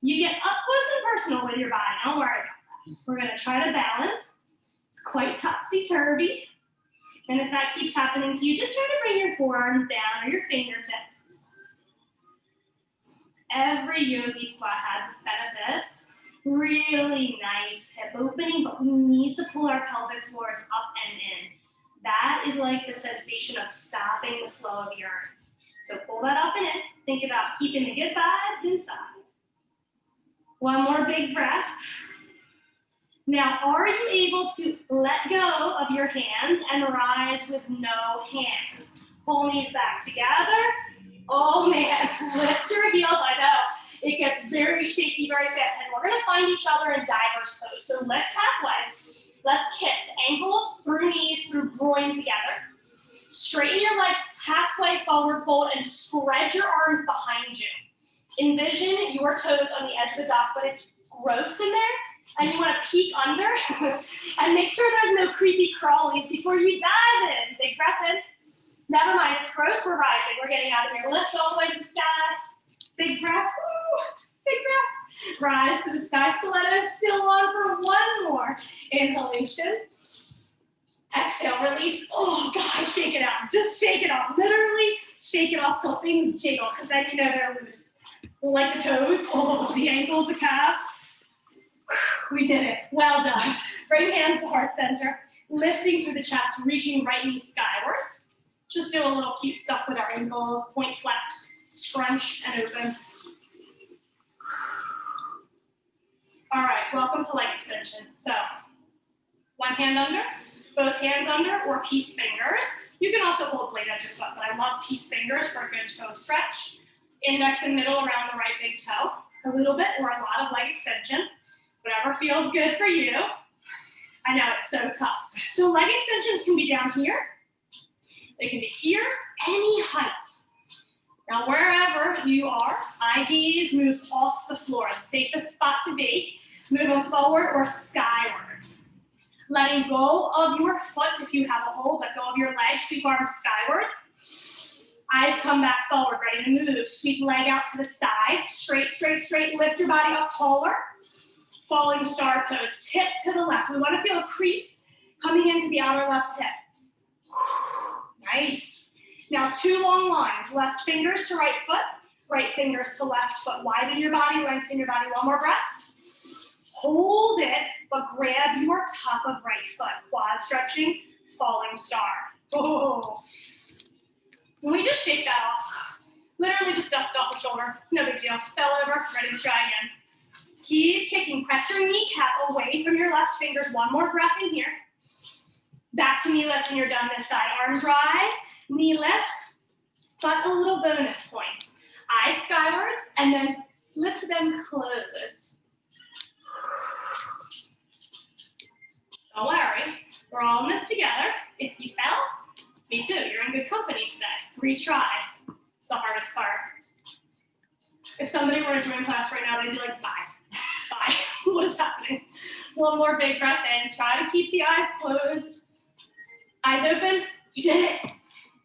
You get up close and personal with your body. Don't worry about that. We're going to try to balance. It's quite topsy-turvy. And if that keeps happening to you, just try to bring your forearms down or your fingertips. Every yogi squat has its benefits. Really nice hip opening, but we need to pull our pelvic floors up and in. That is like the sensation of stopping the flow of urine. So pull that up and in. Think about keeping the good vibes inside. One more big breath. Now, are you able to let go of your hands and rise with no hands? Pull knees back together. Oh man, lift your heels. I know. It gets very shaky very fast, and we're going to find each other in diverse pose. So lift halfway. Let's kiss ankles through knees, through groin together. Straighten your legs halfway forward fold and spread your arms behind you. Envision your toes on the edge of the dock, but it's gross in there, and you want to peek under, and make sure there's no creepy crawlies before you dive in. Big breath in. Never mind, it's gross, we're rising. We're getting out of here. Lift all the way to the sky. Big breath, woo, big breath. Rise to the sky, stilettos still on for one more inhalation. Exhale, release. Oh God, shake it out. Just shake it off. Literally shake it off till things jiggle, because then you know they're loose. Like the toes, oh, the ankles, the calves. We did it. Well done. Bring hands to heart center. Lifting through the chest, reaching right knee skywards. Just do a little cute stuff with our ankles. Point flex, scrunch, and open. All right, welcome to leg extensions. So, one hand under, both hands under, or peace fingers. You can also hold blade at your foot, but I love peace fingers for a good toe stretch. Index and middle around the right big toe. A little bit or a lot of leg extension. Whatever feels good for you. I know it's so tough. So leg extensions can be down here. They can be here, any height. Now wherever you are, eye gaze moves off the floor. The safest spot to be, moving forward or skywards. Letting go of your foot if you have a hold, let go of your leg, sweep arms skywards. Eyes come back forward, ready to move. Sweep leg out to the side. Straight, straight, straight. Lift your body up taller. Falling star pose. Tip to the left. We want to feel a crease coming into the outer left hip. Nice. Now 2 long lines. Left fingers to right foot. Right fingers to left foot. Widen your body, lengthen your body. One more breath. Hold it, but grab your top of right foot. Quad stretching, falling star. Oh. And we just shake that off. Literally just dust it off the shoulder. No big deal. Fell over, ready to try again. Keep kicking. Press your kneecap away from your left fingers. One more breath in here. Back to knee lift when you're done this side. Arms rise, knee lift, but a little bonus point. Eyes skywards, and then slip them closed. Don't worry, we're all in this together. If you fell, me too, you're in good company today. Retry, it's the hardest part. If somebody were to join class right now, they'd be like, bye, bye, what is happening? One more big breath in, try to keep the eyes closed. Eyes open, you did it.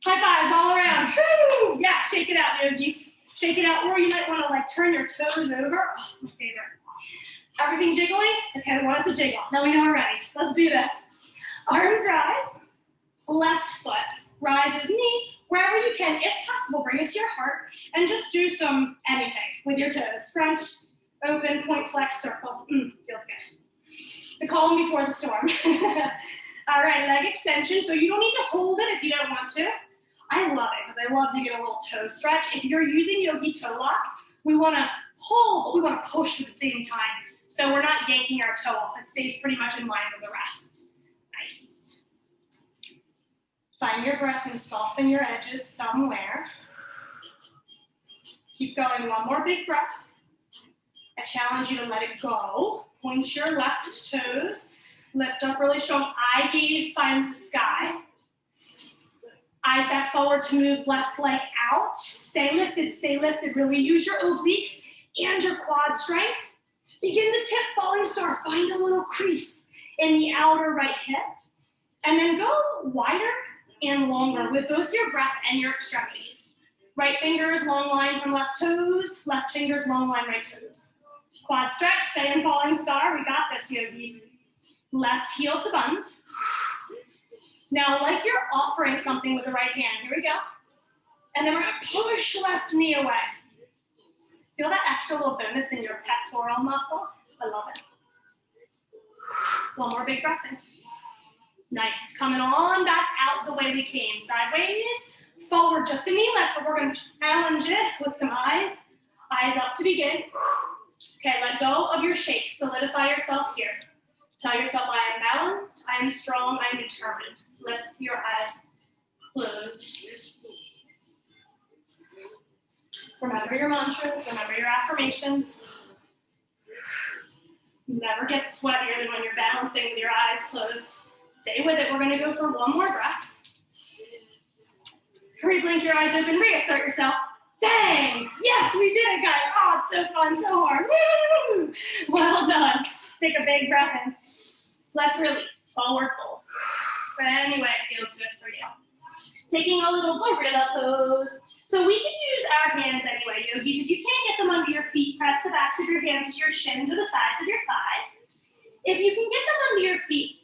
High fives all around, woo! Yes, shake it out, yogis. Shake it out, or you might want to like turn your toes over. Oh, it's my favorite. Everything jiggling? Okay, I want it to jiggle. Now we know we're ready. Let's do this. Arms rise. Left foot rises knee. Wherever you can, if possible, bring it to your heart and just do some anything with your toes. Scrunch, open, point, flex, circle. Feels good. The calm before the storm. All right, leg extension. So you don't need to hold it if you don't want to. I love it because I love to get a little toe stretch. If you're using yogi toe lock, we want to pull, but we want to push at the same time. So we're not yanking our toe off. It stays pretty much in line with the rest. Nice. Find your breath and soften your edges somewhere. Keep going. One more big breath. I challenge you to let it go. Point your left toes. Lift up really strong. Eye gaze finds the sky. Eyes back forward to move left leg out. Stay lifted, really use your obliques and your quad strength. Begin to tip falling star. Find a little crease in the outer right hip. And then go wider and longer with both your breath and your extremities. Right fingers, long line from left toes. Left fingers, long line, right toes. Quad stretch, stay in falling star. We got this, yogis. Left heel to bunt. Now, like you're offering something with the right hand. Here we go. And then we're going to push left knee away. Feel that extra little bonus in your pectoral muscle? I love it. One more big breath in. Nice. Coming on back out the way we came. Sideways, forward, just a knee lift, but we're going to challenge it with some eyes. Eyes up to begin. Okay, let go of your shake. Solidify yourself here. Tell yourself, I am balanced, I am strong, I am determined. Slip your eyes closed. Remember your mantras, remember your affirmations. Never get sweatier than when you're balancing with your eyes closed. Stay with it. We're going to go for one more breath. Hurry, blink your eyes open, reassert yourself. Dang! Yes, we did it, guys. Oh, it's so fun, so hard. Woo! Well done. Take a big breath in. Let's release. Forward fold. But anyway, it feels good for you. Taking a little gorilla pose. So we can use our hands anyway, yogis. If you can't get them under your feet, press the backs of your hands to your shins or the sides of your thighs. If you can get them under your feet,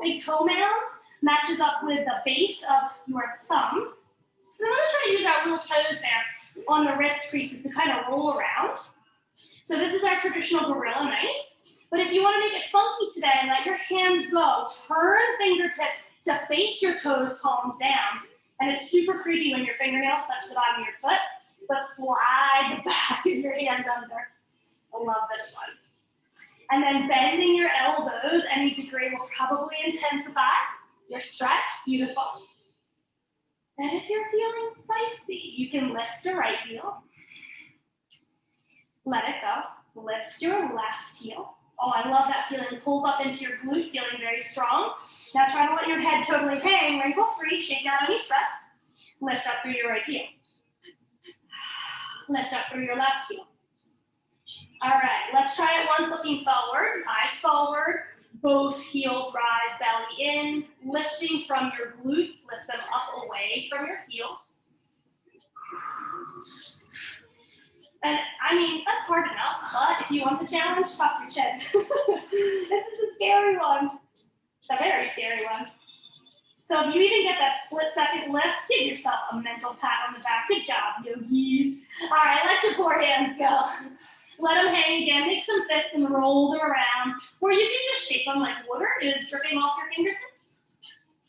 big toe mound matches up with the base of your thumb. So I'm going to try to use our little toes there on the wrist creases to kind of roll around. So this is our traditional gorilla, nice. But if you want to make it funky today, let your hands go. Turn fingertips to face your toes, palms down. And it's super creepy when your fingernails touch the bottom of your foot, but slide the back of your hand under. I love this one. And then bending your elbows any degree will probably intensify your stretch. Beautiful. And if you're feeling spicy, you can lift your right heel. Let it go. Lift your left heel. Oh, I love that feeling. Pulls up into your glute, feeling very strong. Now try to let your head totally hang, wrinkle free, shake out any stress. Lift up through your right heel. Lift up through your left heel. All right, let's try it once looking forward. Eyes forward. Both heels rise, belly in. Lifting from your glutes. Lift them up away from your heels. And I mean, that's hard enough, but if you want the challenge, tuck your chin. This is a scary one, a very scary one. So if you even get that split-second lift, give yourself a mental pat on the back. Good job, yogis. All right, let your poor hands go. Let them hang again. Take some fists and roll them around, or you can just shake them like water is dripping off your fingertips.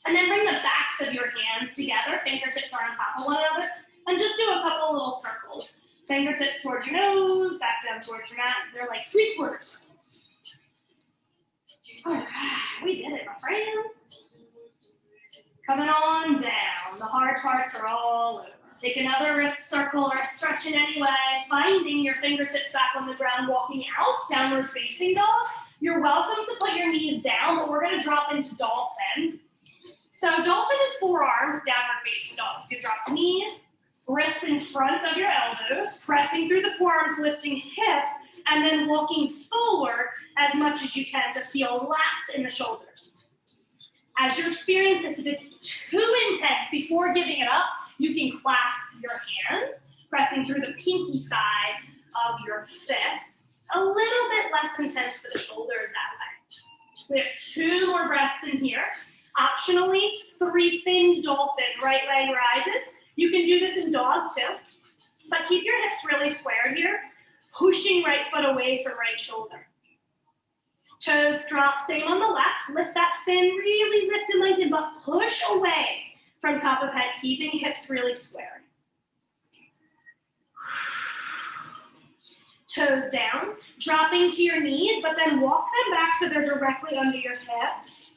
And then bring the backs of your hands together. Fingertips are on top of one another, and just do a couple little circles. Fingertips towards your nose, back down towards your mat. They're like 3/4 circles. All right, we did it, my friends. Coming on down. The hard parts are all over. Take another wrist circle or stretch it anyway. Finding your fingertips back on the ground, walking out, downward facing dog. You're welcome to put your knees down, but we're going to drop into dolphin. So dolphin is forearm, downward facing dog. You drop to knees, wrists in front of your elbows, pressing through the forearms, lifting hips, and then walking forward as much as you can to feel lats in the shoulders. As you experience this, if it's too intense, before giving it up, you can clasp your hands, pressing through the pinky side of your fists. A little bit less intense for the shoulders that way. We have 2 more breaths in here. Optionally, 3-finned dolphin, right leg rises. You can do this in dog too, but keep your hips really square here, pushing right foot away from right shoulder. Toes drop, same on the left. Lift that fin, really lift and lengthen, but push away from top of head, keeping hips really square. Toes down, dropping to your knees, but then walk them back so they're directly under your hips.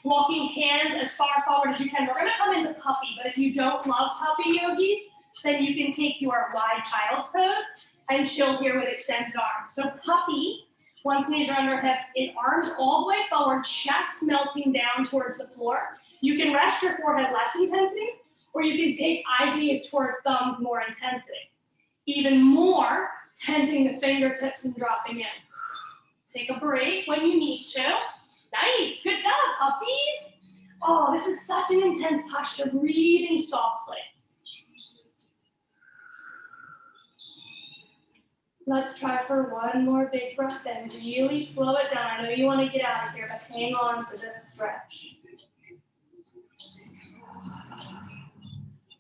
Walking hands as far forward as you can. We're gonna come into puppy, but if you don't love puppy yogis, then you can take your wide child's pose and chill here with extended arms. So puppy, once knees are under hips, is arms all the way forward, chest melting down towards the floor. You can rest your forehead less intensity, or you can take IVs towards thumbs more intensity. Even more, tenting the fingertips and dropping in. Take a break when you need to. Nice, good job, puppies. Oh, this is such an intense posture, breathing softly. Let's try for one more big breath in. Really slow it down. I know you want to get out of here, but hang on to this stretch.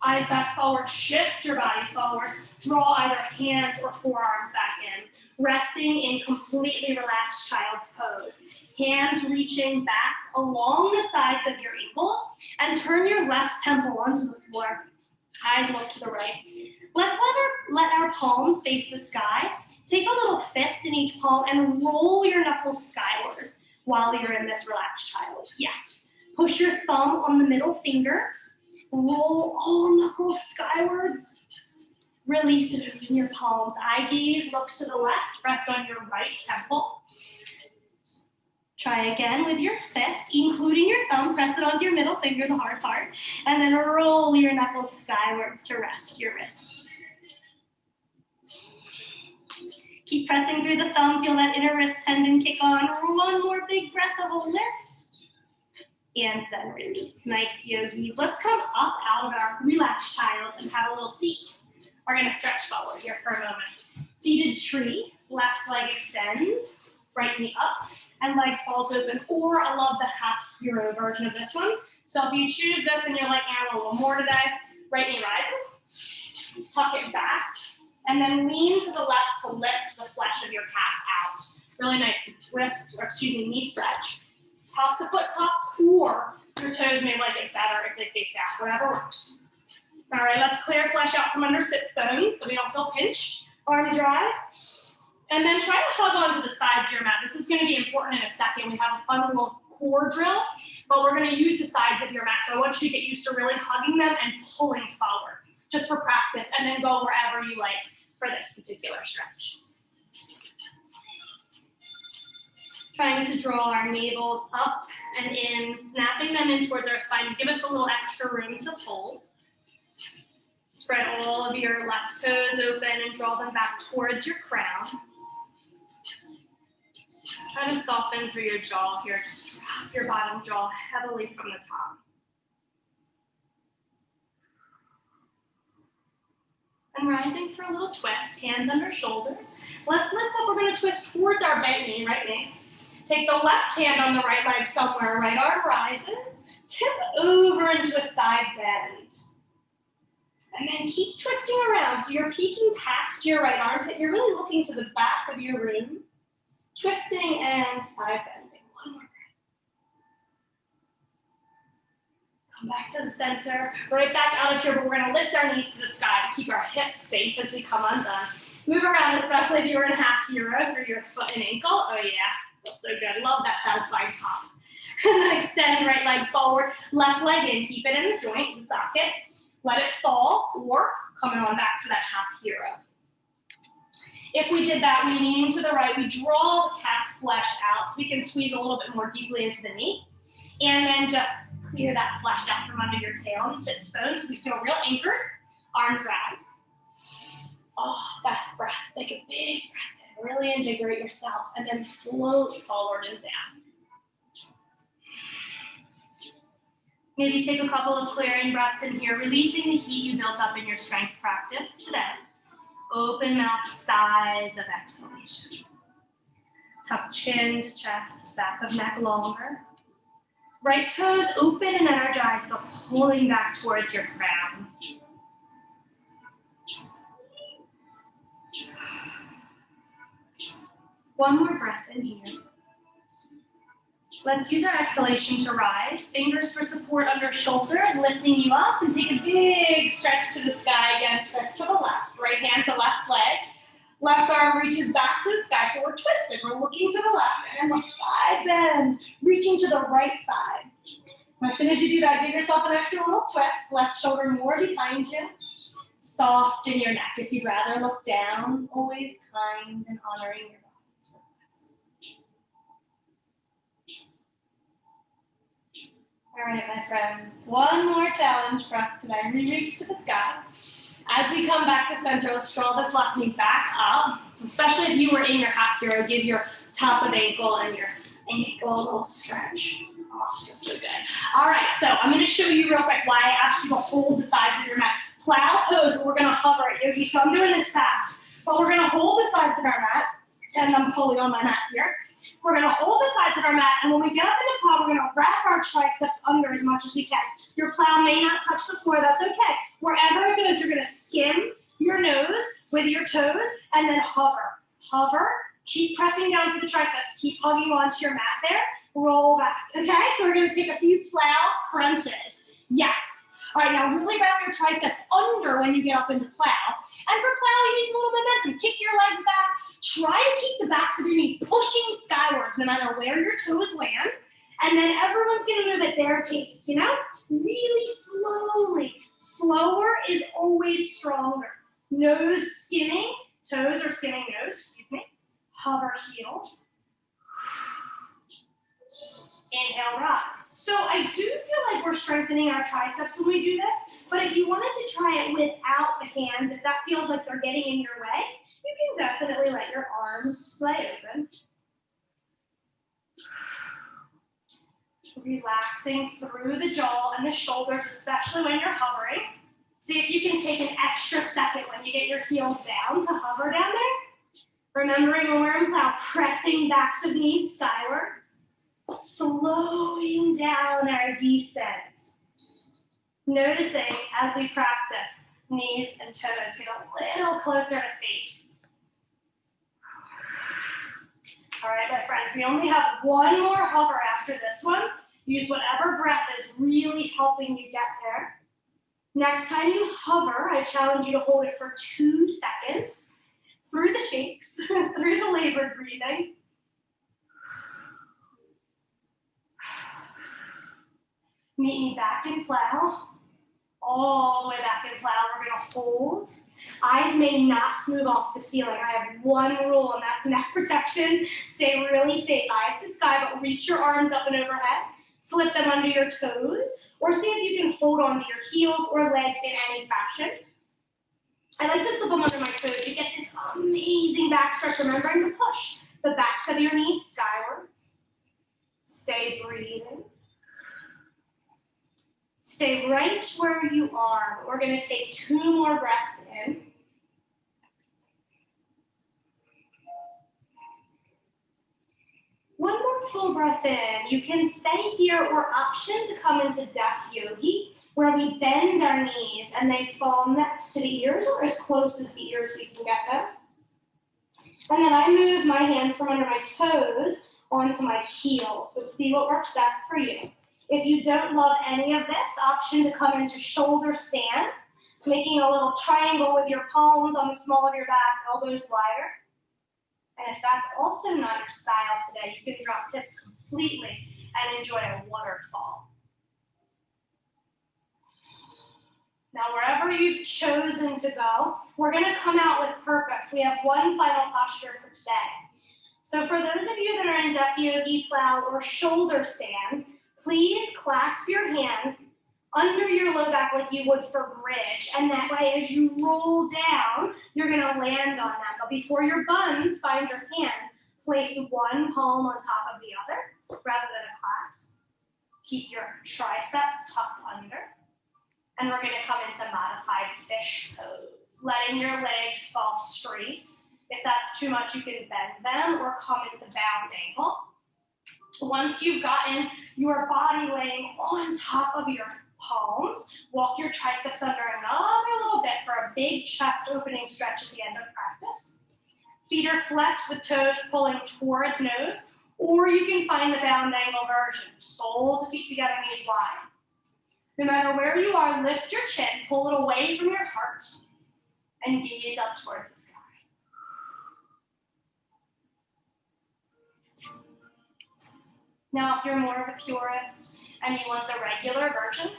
Eyes back forward, shift your body forward. Draw either hands or forearms back in. Resting in completely relaxed child's pose. Hands reaching back along the sides of your ankles, and turn your left temple onto the floor. Eyes look to the right. Let's let our palms face the sky. Take a little fist in each palm and roll your knuckles skywards while you're in this relaxed child. Yes. Push your thumb on the middle finger. Roll all knuckles skywards. Release it in your palms. Eye gaze looks to the left. Rest on your right temple. Try again with your fist, including your thumb. Press it onto your middle finger, the hard part. And then roll your knuckles skywards to rest your wrist. Keep pressing through the thumb. Feel that inner wrist tendon kick on. One more big breath of a lift. And then release. Nice, yogis. Let's come up out of our relaxed child and have a little seat. We're going to stretch forward here for a moment. Seated tree. Left leg extends. Right knee up. And leg falls open. Or I love the half hero version of this one. So if you choose this and you're like, a little more today, right knee rises. Tuck it back. And then lean to the left to lift the flesh of your calf out. Really nice knee stretch. Tops of foot tucked, or your toes may like it better if they face out, whatever works. All right, let's clear flesh out from under sits bones so we don't feel pinched. Arms rise. And then try to hug onto the sides of your mat. This is going to be important in a second. We have a fun little core drill, but we're going to use the sides of your mat. So I want you to get used to really hugging them and pulling forward, just for practice, and then go wherever you like for this particular stretch. Trying to draw our navels up and in, snapping them in towards our spine to give us a little extra room to fold. Spread all of your left toes open and draw them back towards your crown. Try to soften through your jaw here. Just drop your bottom jaw heavily from the top. And rising for a little twist, hands under shoulders. Let's lift up, we're gonna twist towards our bent knee, right knee. Take the left hand on the right leg somewhere, right arm rises. Tip over into a side bend. And then keep twisting around. So you're peeking past your right armpit. You're really looking to the back of your room. Twisting and side bending. One more breath. Come back to the center. Right back out of here, but we're going to lift our knees to the sky to keep our hips safe as we come undone. Move around, especially if you were in half hero through your foot and ankle. Oh yeah, feels so good. Love that satisfying pop. And then extend right leg forward, left leg in. Keep it in the joint, the socket. Let it fall, or coming on back to that half hero. If we did that, we lean to the right, we draw the calf flesh out so we can squeeze a little bit more deeply into the knee. And then just clear that flesh out from under your tail and sit bones so we feel real anchored. Arms rise. Oh, best breath. Take a big breath in. Really invigorate yourself. And then float forward and down. Maybe take a couple of clearing breaths in here, releasing the heat you built up in your strength practice today. Open mouth, sighs of exhalation. Tuck chin to chest, back of neck longer. Right toes open and energized, but pulling back towards your crown. One more breath in here. Let's use our exhalation to rise. Fingers for support under shoulders, lifting you up, and take a big stretch to the sky again. Twist to the left. Right hand to left leg. Left arm reaches back to the sky, so we're twisted. We're looking to the left, and we're side bend, reaching to the right side. As soon as you do that, give yourself an extra little twist. Left shoulder more behind you. Soft in your neck. If you'd rather look down, always kind and honoring your body's purpose. All right, my friends. One more challenge for us today. We reach to the sky. As we come back to center, let's draw this left knee back up. Especially if you were in your half hero, give your top of ankle and your ankle a little stretch. Oh, feels so good. All right, so I'm going to show you real quick why I asked you to hold the sides of your mat. Plow pose, but we're going to hover at yogi. So I'm doing this fast, but we're going to hold the sides of our mat. Pretend I'm fully on my mat here. We're going to hold the sides of our mat, and when we get up into plow, we're going to wrap our triceps under as much as we can. Your plow may not touch the floor. That's okay. Wherever it goes, you're going to skim your nose with your toes, and then hover. Hover. Keep pressing down for the triceps. Keep hugging onto your mat there. Roll back. Okay, so we're going to take a few plow crunches. Yes. All right, now really wrap your triceps under when you get up into plow. And for plow, you need a little momentum. Kick your legs back. Try to keep the backs of your knees pushing skywards no matter where your toes land. And then everyone's going to move at their pace, you know? Really slowly. Slower is always stronger. Nose skimming. Toes are skimming nose, excuse me. Hover heels. Inhale, rise. So I do feel like we're strengthening our triceps when we do this, but if you wanted to try it without the hands, if that feels like they're getting in your way, you can definitely let your arms splay open. Relaxing through the jaw and the shoulders, especially when you're hovering. See if you can take an extra second when you get your heels down to hover down there. Remembering when we're in plow, pressing backs of knees skywards. Slowing down our descent. Noticing as we practice, knees and toes get a little closer to face. All right, my friends, we only have one more hover after this one. Use whatever breath is really helping you get there. Next time you hover, I challenge you to hold it for 2 seconds through the shakes, through the labored breathing. Meet me back in plow, all the way back in plow. We're going to hold. Eyes may not move off the ceiling. I have one rule, and that's neck protection. Stay really safe. Eyes to sky, but reach your arms up and overhead. Slip them under your toes, or see if you can hold onto your heels or legs in any fashion. I like to slip them under my toes. You get this amazing back stretch, remembering to push the backs of your knees skywards. Stay breathing. Stay right where you are. We're going to take 2 more breaths in. a full breath in. You can stay here or option to come into Deaf Yogi, where we bend our knees and they fall next to the ears or as close as the ears we can get them. And then I move my hands from under my toes onto my heels, but see what works best for you. If you don't love any of this, option to come into shoulder stand, making a little triangle with your palms on the small of your back, elbows wider. And if that's also not your style today, you can drop hips completely and enjoy a waterfall. Now, wherever you've chosen to go, we're going to come out with purpose. We have one final posture for today. So for those of you that are in Deaf Yogi, Plow, or shoulder stand, please clasp your hands under your low back like you would for bridge. And that way, as you roll down, you're going to land on them. But before your buns find your hands, place one palm on top of the other rather than a clasp. Keep your triceps tucked under. And we're going to come into modified fish pose, letting your legs fall straight. If that's too much, you can bend them or come into bound angle. Once you've gotten your body laying on top of your palms, walk your triceps under another little bit for a big chest opening stretch at the end of practice. Feet are flexed with toes pulling towards nose, or you can find the bound angle version. Soles of feet together, knees wide. No matter where you are, lift your chin, pull it away from your heart, and gaze up towards the sky. Now, if you're more of a purist and you want the regular version,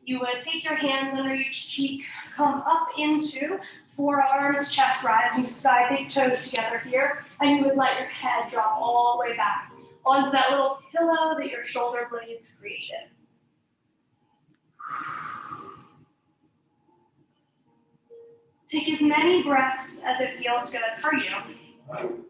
you would take your hands under each cheek, come up into forearms, chest rising to sky, big toes together here, and you would let your head drop all the way back onto that little pillow that your shoulder blades created. Take as many breaths as it feels good for you.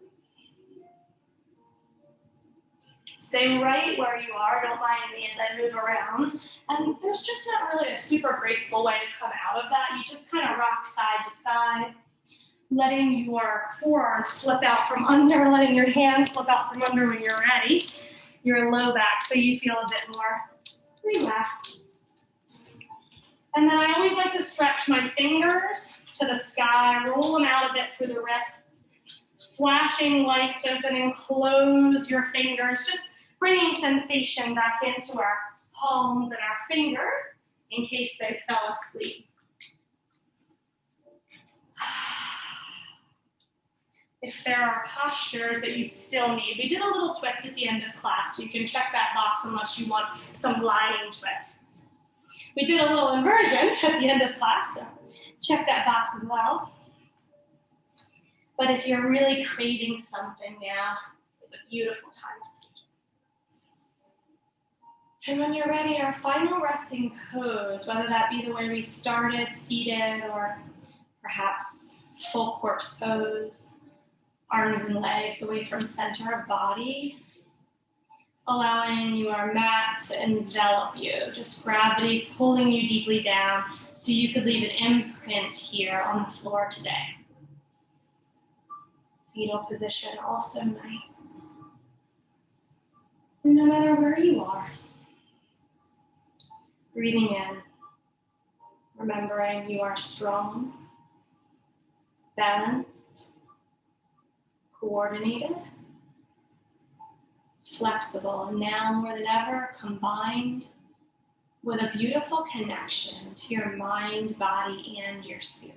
Stay right where you are, don't mind me as I move around. And there's just not really a super graceful way to come out of that. You just kind of rock side to side, letting your forearms slip out from under, letting your hands slip out from under when you're ready. Your low back, so you feel a bit more relaxed. And then I always like to stretch my fingers to the sky, roll them out a bit through the wrists, flashing lights open and close your fingers, just bringing sensation back into our palms and our fingers in case they fell asleep. If there are postures that you still need, we did a little twist at the end of class, so you can check that box unless you want some lying twists. We did a little inversion at the end of class, so check that box as well. But if you're really craving something now, it's a beautiful time to take it. And when you're ready, our final resting pose, whether that be the way we started, seated, or perhaps full corpse pose, arms and legs away from center of body, allowing your mat to envelop you, just gravity pulling you deeply down so you could leave an imprint here on the floor today. Fetal position, also nice. And no matter where you are, breathing in, remembering you are strong, balanced, coordinated, flexible, and now more than ever combined with a beautiful connection to your mind, body, and your spirit.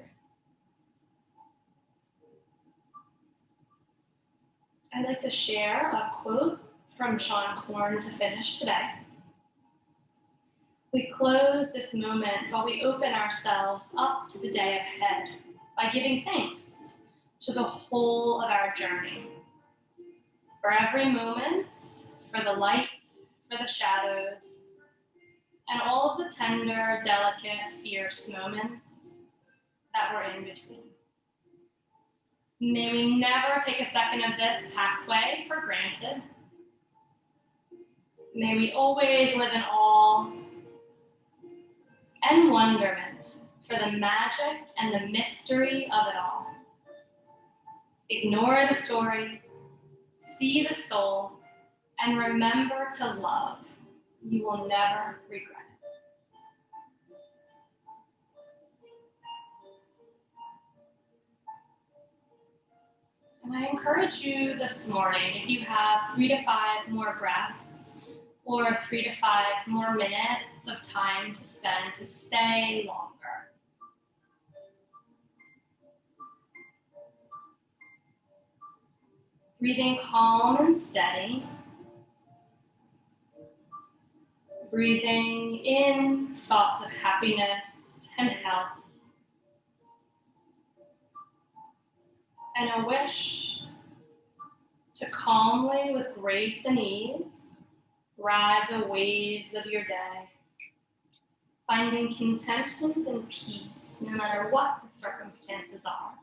I'd like to share a quote from Sean Corn to finish today. We close this moment while we open ourselves up to the day ahead by giving thanks to the whole of our journey. For every moment, for the light, for the shadows, and all of the tender, delicate, fierce moments that were in between. May we never take a second of this pathway for granted. May we always live in awe and wonderment for the magic and the mystery of it all. Ignore the stories, see the soul, And remember to love. You will never regret it. And I encourage you this morning, if you have 3 to 5 more breaths or 3 to 5 more minutes of time to spend, to stay longer. Breathing calm and steady. Breathing in thoughts of happiness and health. And a wish to calmly, with grace and ease, ride the waves of your day, finding contentment and peace no matter what the circumstances are.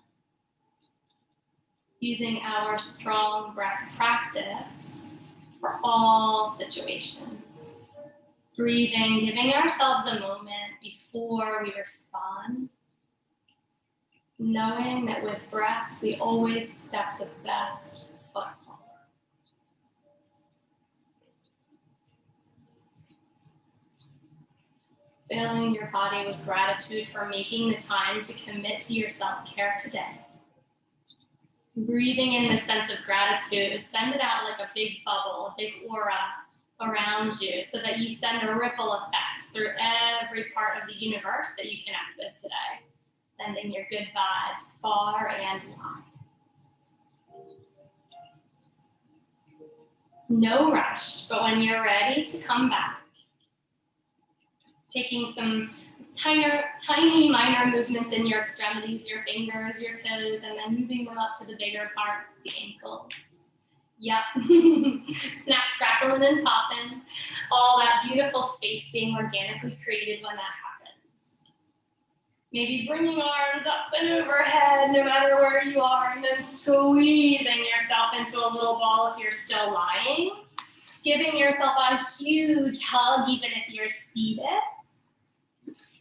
Using our strong breath practice for all situations. Breathing, giving ourselves a moment before we respond. Knowing that with breath, we always step the best foot forward. Filling your body with gratitude for making the time to commit to your self-care today. Breathing in the sense of gratitude, send it out like a big bubble, a big aura around you so that you send a ripple effect through every part of the universe that you connect with today. Sending your good vibes far and wide. No rush, but when you're ready to come back, taking some tiny minor movements in your extremities, your fingers, your toes, and then moving them up to the bigger parts, the ankles. Yep. Snap, crackling, and popping. All that beautiful space being organically created when that happens. Maybe bringing arms up and overhead no matter where you are, and then squeezing yourself into a little ball if you're still lying. Giving yourself a huge hug even if you're seated.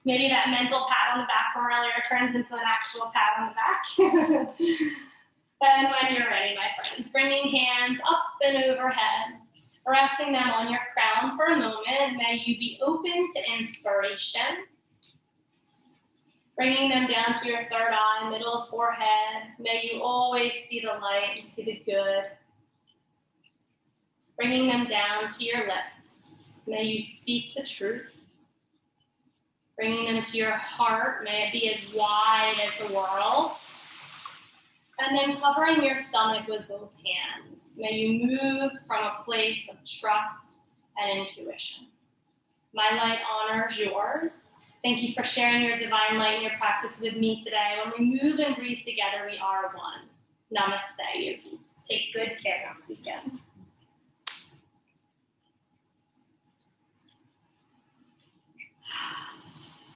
Maybe that mental pat on the back from earlier turns into an actual pat on the back. And when you're ready, my friends, bringing hands up and overhead, resting them on your crown for a moment. May you be open to inspiration. Bringing them down to your third eye, middle of forehead. May you always see the light and see the good. Bringing them down to your lips. May you speak the truth. Bringing them to your heart. May it be as wide as the world. And then covering your stomach with both hands. May you move from a place of trust and intuition. My light honors yours. Thank you for sharing your divine light and your practice with me today. When we move and breathe together, we are one. Namaste, yogis. Take good care this weekend.